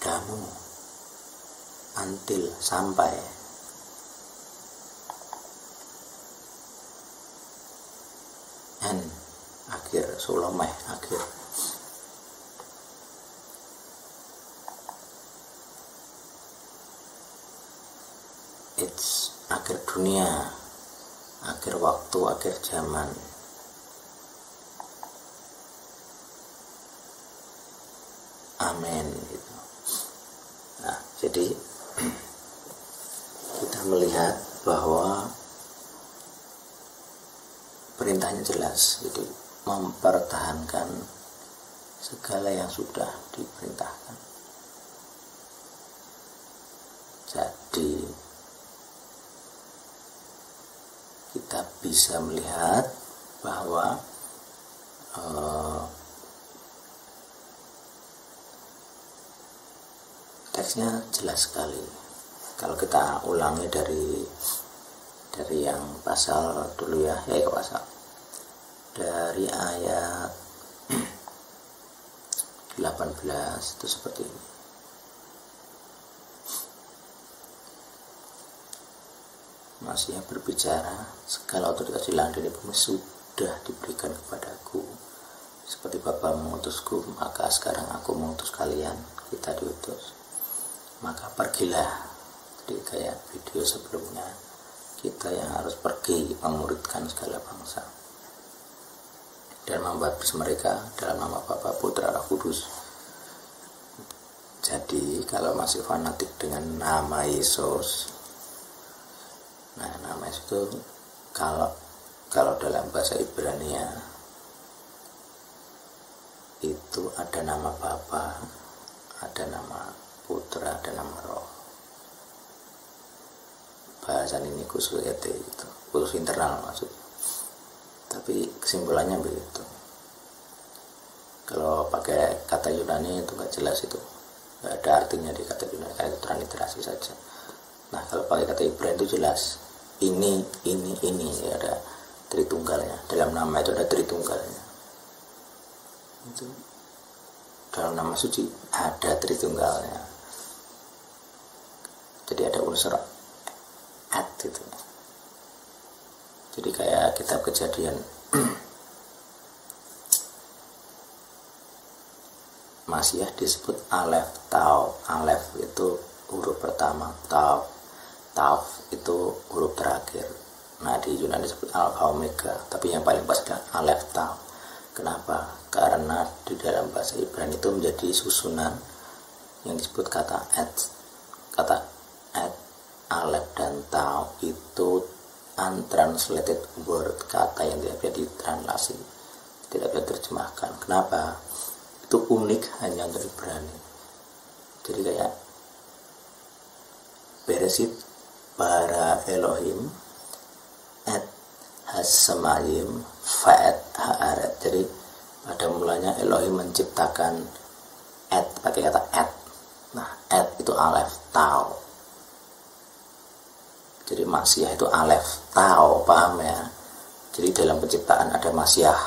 Kamu until sampai and akhir Solomeh, akhir it's akhir dunia, akhir waktu, akhir zaman. Amin gitu. Nah, jadi kita melihat bahwa perintahnya jelas, jadi mempertahankan segala yang sudah diperintahkan. Jadi kita bisa melihat bahwa teksnya jelas sekali. Kalau kita ulangi dari yang pasal dulu ya, ke pasal dari ayat 18 18 itu seperti ini. Masih berbicara, segala otoritas di langit dan bumi sudah diberikan kepadaku. Seperti Bapa mengutusku, maka sekarang aku mengutus kalian. Kita diutus, maka pergilah. Jadi kayak video sebelumnya, kita yang harus pergi memuridkan segala bangsa dan membaptis mereka dalam nama Bapa, Putra, Roh Kudus. Jadi kalau masih fanatik dengan nama Yesus, nah nama itu kalau dalam bahasa Ibrania itu ada nama Bapa, ada nama Putra, ada nama Roh. Bahasan ini khusus itu khusus internal maksudnya. Tapi kesimpulannya begitu. Kalau pakai kata Yunani itu nggak jelas, itu nggak ada artinya di kata Yunani, karena itu transliterasi saja. Nah kalau pakai kata Ibrani itu jelas. Ini ya, ada Tritunggalnya. Dalam nama itu ada Tritunggalnya. Itu dalam nama suci ada Tritunggalnya. Jadi ada unsur at itu. Jadi kayak kitab Kejadian Masiah disebut Alef Tau. Alef itu huruf pertama, Tau itu huruf terakhir. Nah di Yunani disebut Alpha Omega, tapi yang paling pas adalah Alef Tau. Kenapa? Karena di dalam bahasa Ibrani itu menjadi susunan yang disebut kata et. Kata et, Alef dan Tau itu untranslated word, kata yang tidak bisa ditranslasi, tidak bisa diterjemahkan. Kenapa? Itu unik hanya untuk Ibrani. Jadi kayak Beresit bara Elohim et hasamayim fa'et ha'aret. Jadi pada mulanya Elohim menciptakan et, pakai kata et. Nah et itu Alef Tau. Jadi Masiah itu Alef Tau, paham ya? Jadi dalam penciptaan ada Masiah.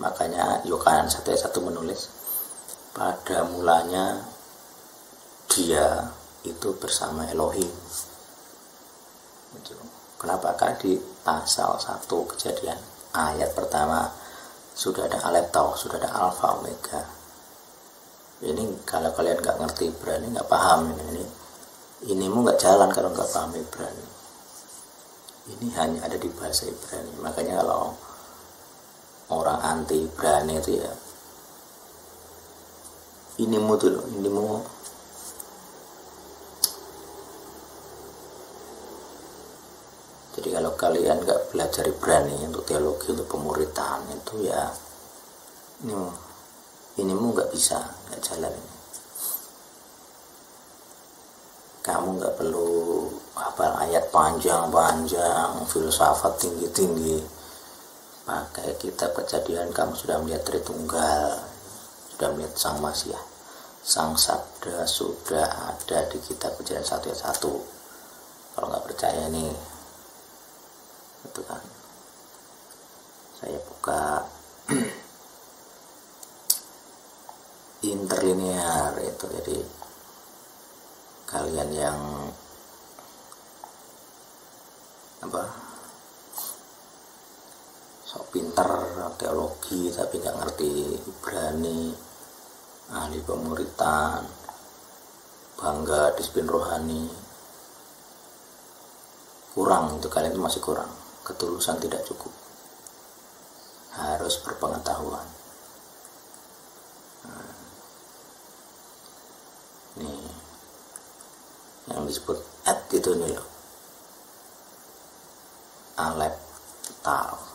Makanya Yohanes 1:1 menulis, pada mulanya dia itu bersama Elohim. Kenapa? Karena di pasal 1 Kejadian ayat pertama sudah ada Alef Tau, sudah ada Alpha Omega. Ini kalau kalian nggak ngerti Ibrani, nggak paham ini mu nggak jalan kalau nggak paham Ibrani. Ini hanya ada di bahasa Ibrani. Makanya kalau orang anti Ibrani itu ya, inimu tuh, inimu jadi kalau kalian nggak belajar Ibrani untuk teologi, untuk pemuritan itu ya, inimu nggak bisa, nggak jalan ini. Kamu nggak perlu hafal ayat panjang-panjang, filsafat tinggi-tinggi. Pakai kitab Kejadian kamu sudah melihat Tritunggal, sudah melihat Sang Masiah, Sang Sabda sudah ada di kitab Kejadian 1:1. Kalau nggak percaya nih, itu kan saya buka interlinear itu. Jadi kalian yang sok pinter teologi tapi nggak ngerti Ibrani, ahli pemuritan, bangga disiplin rohani, kurang itu, kalian itu masih kurang, ketulusan tidak cukup, harus berpengetahuan. Nih yang disebut et itu nih loh, Alef Tau.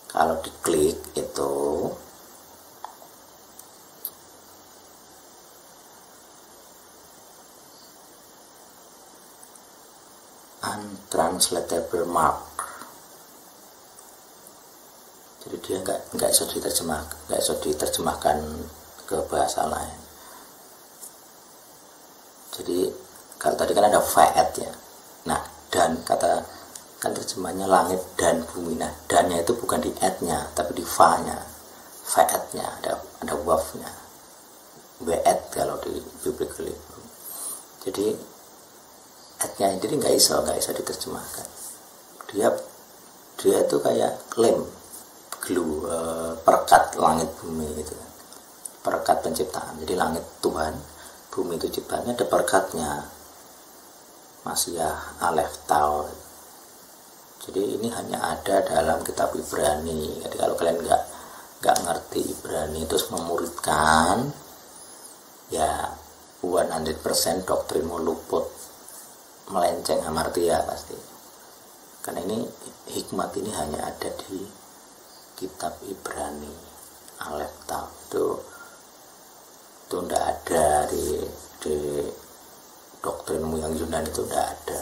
Kalau diklik itu untranslatable mark. Jadi dia nggak bisa diterjemahkan ke bahasa lain. Jadi kalau tadi kan ada fa'et ya. Nah, dan kata kan terjemahnya langit dan bumi. Nah, dannya itu bukan di et-nya tapi di fa-nya. Fa'etnya ada ada wafnya, we'at kalau di biblical Hebrew. Jadi atnya jadi nggak bisa diterjemahkan. Dia itu kayak lem, glue, perekat langit bumi gitu kan, perekat penciptaan. Jadi langit Tuhan, bumi itu ciptaannya ada perekatnya, Masiyah, Alef, Tau. Jadi ini hanya ada dalam kitab Ibrani. Jadi kalau kalian nggak ngerti Ibrani terus memuridkan, ya 100% doktrinmu luput, melenceng hamartia pasti. Karena ini hikmat ini hanya ada di kitab Ibrani, Alef, Tau. Itu ndak ada di doktrinmu yang Yunani, itu ndak ada.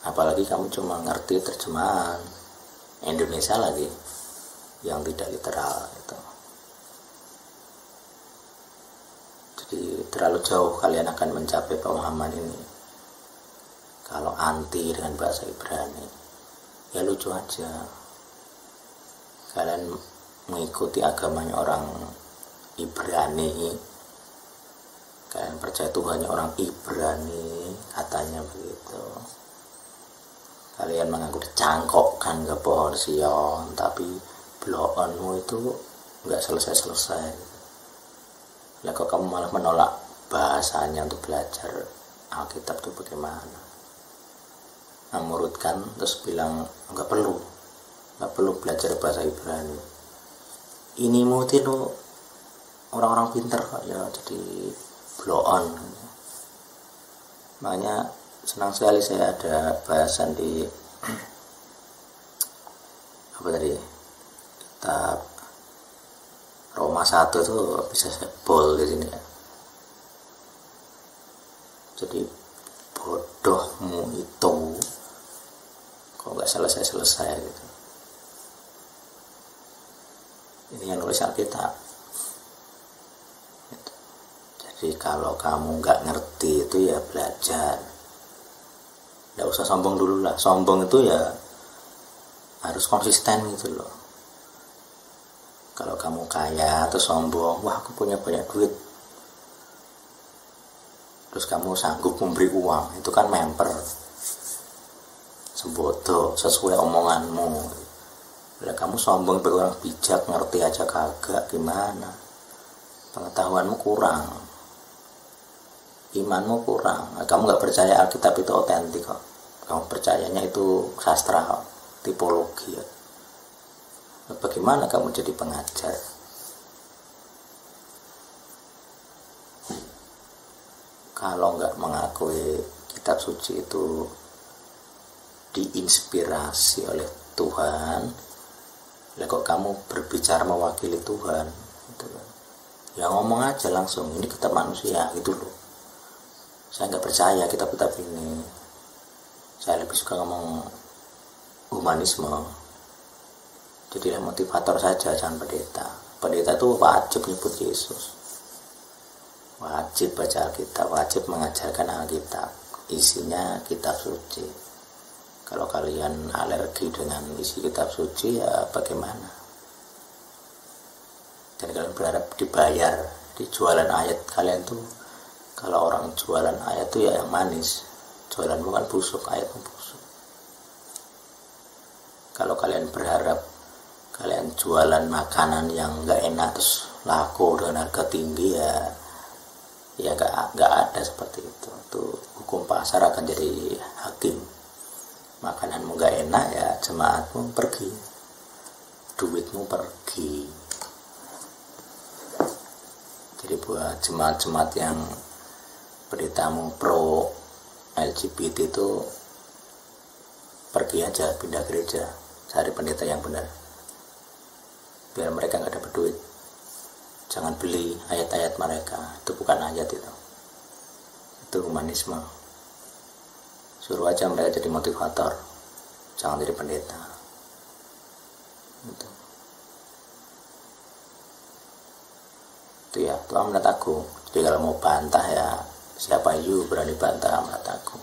Apalagi kamu cuma ngerti terjemahan Indonesia lagi yang tidak literal itu. Jadi terlalu jauh kalian akan mencapai pemahaman ini kalau anti dengan bahasa Ibrani. Ya lucu aja, kalian mengikuti agamanya orang Ibrani, kalian percaya Tuhannya orang Ibrani, katanya begitu. Kalian mengaku dicangkokkan ke pohon Sion, tapi bloonmu itu nggak selesai-selesai. Lah kok kamu malah menolak bahasanya untuk belajar Alkitab itu bagaimana? Memurutkan terus bilang nggak perlu belajar bahasa Ibrani. Ini mungkin orang-orang pintar kok ya, jadi bloon. Makanya senang sekali saya ada bahasan di kitab Roma 1 tuh bisa saya bol di sini ya. Jadi bodohmu itu kok nggak selesai gitu. Ini yang nulis Alkitab. Gitu. Jadi kalau kamu nggak ngerti itu ya belajar. Nggak usah sombong dulu lah. Sombong itu ya harus konsisten gitu loh. Kalau kamu kaya atau sombong, wah aku punya banyak duit, terus kamu sanggup memberi uang, itu kan memper, sembodo, sesuai omonganmu. Bila kamu sombong sebagai orang bijak, ngerti aja kagak, gimana? Pengetahuanmu kurang, imanmu kurang. Kamu nggak percaya Alkitab itu otentik kok. Kamu percayanya itu sastra, tipologi. Bagaimana kamu jadi pengajar? Kalau nggak mengakui kitab suci itu diinspirasi oleh Tuhan, lah kok kamu berbicara mewakili Tuhan gitu kan? Ya ngomong aja langsung, ini kitab manusia gitu loh. Saya nggak percaya kitab-kitab ini. Saya lebih suka ngomong humanisme. Jadilah motivator saja, jangan pendeta. Pendeta itu wajib nyebut Yesus, wajib baca Alkitab, wajib mengajarkan Alkitab. Isinya kitab suci. Kalau kalian alergi dengan isi kitab suci, ya bagaimana? Dan kalian berharap dibayar, dijualan ayat. Kalian tuh, kalau orang jualan ayat tuh ya yang manis. Jualan bukan busuk, ayatmu busuk. Kalau kalian berharap kalian jualan makanan yang nggak enak terus laku dengan harga tinggi, ya nggak ada seperti itu. Tuh hukum pasar akan jadi hakim. Makananmu nggak enak, ya jemaatmu pergi, duitmu pergi. Jadi buat jemaat-jemaat yang pendetamu pro LGBT itu pergi aja, pindah gereja, cari pendeta yang benar, biar mereka nggak dapat duit. Jangan beli ayat-ayat mereka, itu bukan ayat, itu humanisme. Suruh aja mereka jadi motivator, jangan jadi pendeta. Itu ya, itu amanat aku. Jadi kalau mau bantah ya siapa you berani bantah amanat aku.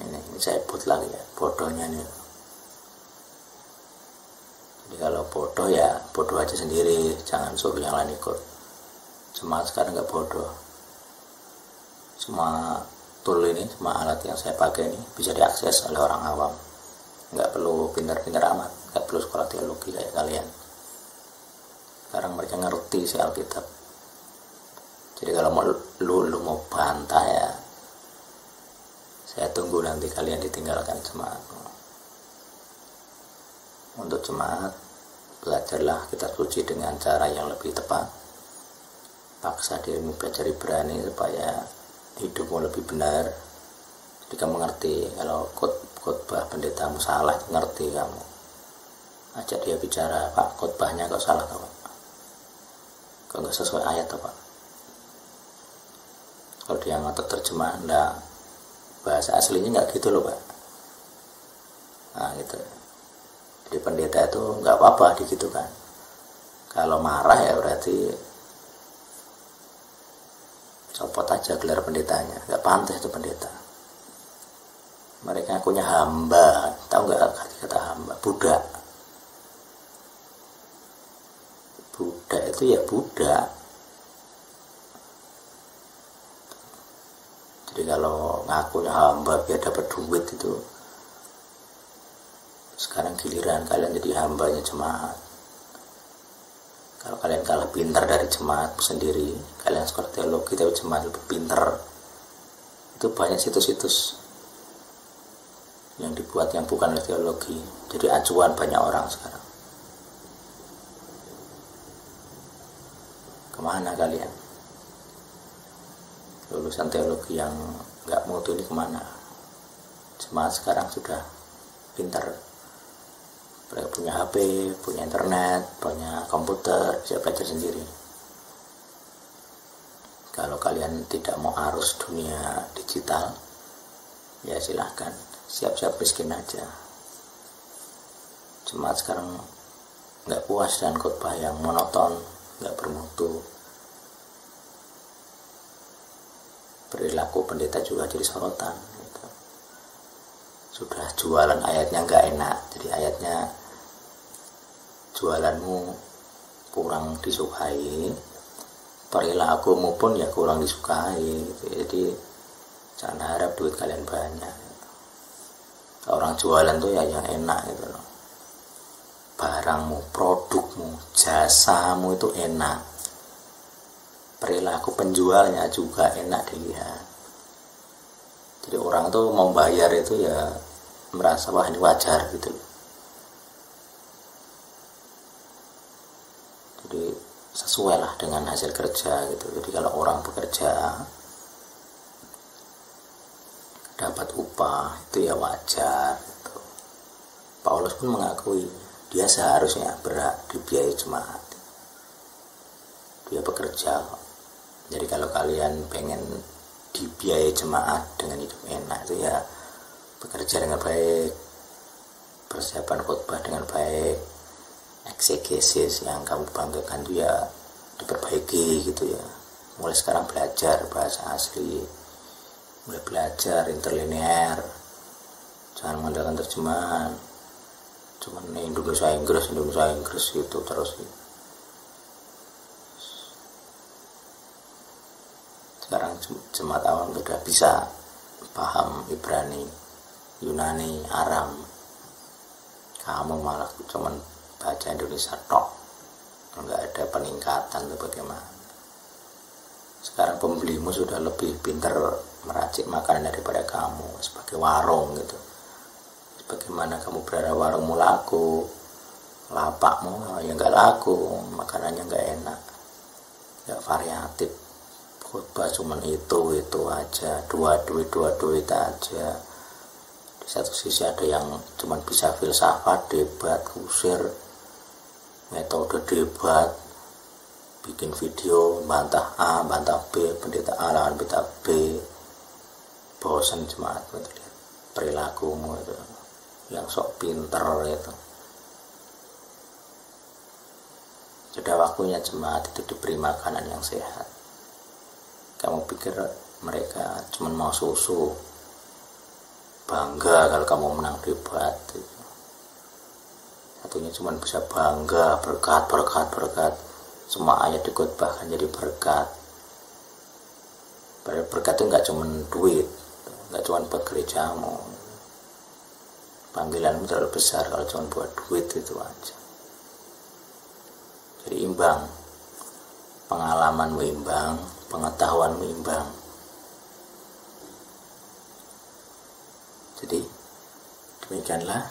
Ini saya sebut lagi ya, bodohnya nih. Jadi kalau bodoh ya bodoh aja sendiri, jangan suruh yang lain ikut. Jemaat sekarang nggak bodoh. Semua tool ini, semua alat yang saya pakai ini bisa diakses oleh orang awam. Nggak perlu pintar-pintar amat, nggak perlu sekolah teologi kayak kalian. Sekarang mereka ngerti si Alkitab. Jadi kalau lu mau bantah ya, saya tunggu nanti kalian ditinggalkan jemaat. Untuk jemaat, belajarlah kitab suci dengan cara yang lebih tepat. Paksa dirimu belajar Ibrani supaya hidupmu lebih benar. Jadi kamu ngerti kalau khotbah pendetamu salah, ngerti kamu. Ajak dia bicara, Pak, khotbahnya kok salah Pak? Kok nggak sesuai ayat Pak? Kalau dia ngotot terjemah, enggak, bahasa aslinya nggak gitu loh Pak. Nah gitu. Jadi pendeta itu nggak apa-apa digitukan. Kalau marah ya berarti copot aja gelar pendetanya. Nggak pantas itu pendeta. Mereka punya hamba, tahu nggak kata hamba? Budak. Budak itu ya budak. Jadi kalau ngakunya hamba biar dapat duit itu, sekarang giliran kalian jadi hambanya jemaat. Kalau kalian kalah pintar dari jemaat sendiri, kalian sekolah teologi tapi jemaat lebih pintar, itu banyak situs-situs yang dibuat yang bukan teologi, jadi acuan banyak orang sekarang. Kemana kalian? Lulusan teologi yang nggak mutu ini kemana? Jemaat sekarang sudah pintar, mereka punya HP, punya internet, punya komputer, bisa belajar sendiri. Kalau kalian tidak mau arus dunia digital, ya silahkan, siap-siap miskin aja. Jemaat sekarang nggak puas dengan khotbah yang monoton, nggak bermutu. Perilaku pendeta juga jadi sorotan gitu. Sudah jualan ayatnya nggak enak, jadi ayatnya jualanmu kurang disukai, perilakumu pun ya kurang disukai gitu. Jadi jangan harap duit kalian banyak. Orang jualan tuh ya yang enak gitu loh. Barangmu, produkmu, jasamu itu enak. Perilaku penjualnya juga enak dilihat. Jadi orang tuh mau bayar itu ya merasa wah ini wajar gitu. Jadi sesuai lah dengan hasil kerja gitu. Jadi kalau orang bekerja dapat upah itu ya wajar gitu. Paulus pun mengakui dia seharusnya berhak dibiayai jemaat. Dia bekerja. Jadi kalau kalian pengen dibiayai jemaat dengan hidup enak itu ya bekerja dengan baik, persiapan khotbah dengan baik, eksegesis yang kamu banggakan itu ya diperbaiki gitu ya. Mulai sekarang belajar bahasa asli, mulai belajar interlinear, jangan mengandalkan terjemahan cuman Indonesia Inggris gitu terus gitu. Sekarang jemaat awam sudah bisa paham Ibrani, Yunani, Aram. Kamu malah cuman baca Indonesia tok, nggak ada peningkatan itu bagaimana? Sekarang pembelimu sudah lebih pintar meracik makanan daripada kamu sebagai warung gitu. Bagaimana kamu berharap warungmu laku, lapakmu ya nggak laku, makanannya nggak enak, nggak variatif. Khotbah cuman itu aja, dua duit aja. Di satu sisi ada yang cuman bisa filsafat, debat, kusir, metode debat, bikin video bantah A, bantah B, pendeta A lawan pendeta B. Bosan jemaat itu, lihat perilakumu itu yang sok pinter itu. Sudah waktunya jemaat itu diberi makanan yang sehat. Kamu pikir mereka cuma mau susu, bangga kalau kamu menang debat gitu. Satunya cuma bisa bangga, berkat. Semua ayat dikhotbahkan jadi berkat. Padahal berkat itu nggak cuma duit, nggak cuma buat gerejamu. Panggilanmu terlalu besar kalau cuma buat duit itu aja. Jadi imbang, pengalamanmu imbang, pengetahuanmu imbang. Jadi demikianlah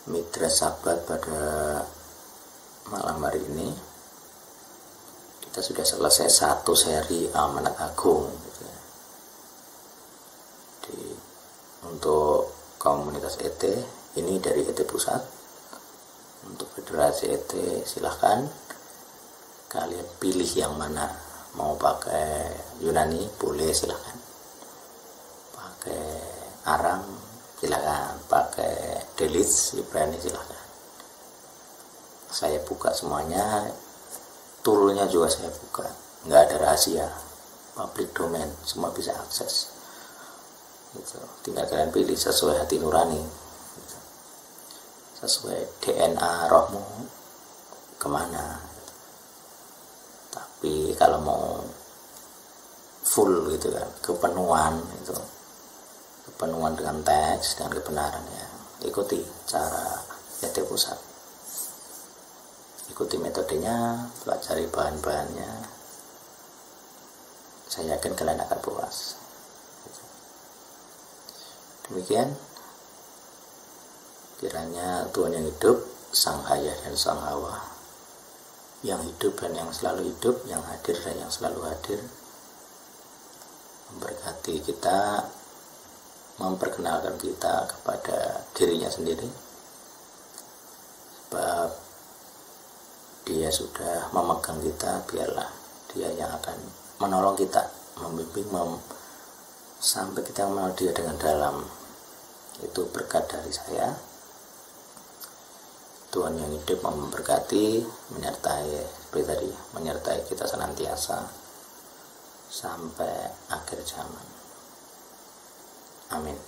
Mitra Sahabat pada malam hari ini. Kita sudah selesai satu seri Amanat Agung gitu ya. Untuk komunitas ET ini dari ET Pusat. Untuk Federasi ET silahkan kalian pilih yang mana. Mau pakai Yunani boleh, silahkan. Pakai Aram silahkan, pakai Delis Ibrani silahkan. Saya buka semuanya, toolnya juga saya buka, nggak ada rahasia, public domain, semua bisa akses. Gitu. Tinggal kalian pilih sesuai hati nurani, gitu. Sesuai DNA rohmu kemana. Tapi kalau mau full gitu kan, kepenuhan itu, kepenuhan dengan teks dan kebenaran ya, ikuti cara ET Pusat, ikuti metodenya, pelajari bahan-bahannya, saya yakin kalian akan puas. Demikian kiranya Tuhan yang hidup, Sang Ayah dan Sang Hawa, yang hidup dan yang selalu hidup, yang hadir dan yang selalu hadir, memberkati kita, memperkenalkan kita kepada dirinya sendiri, sebab Dia sudah memegang kita. Biarlah Dia yang akan menolong kita, membimbing, sampai kita mengenal Dia dengan dalam. Itu berkat dari saya. Tuhan yang hidup memberkati, menyertai, seperti tadi, menyertai kita senantiasa sampai akhir zaman. Amin.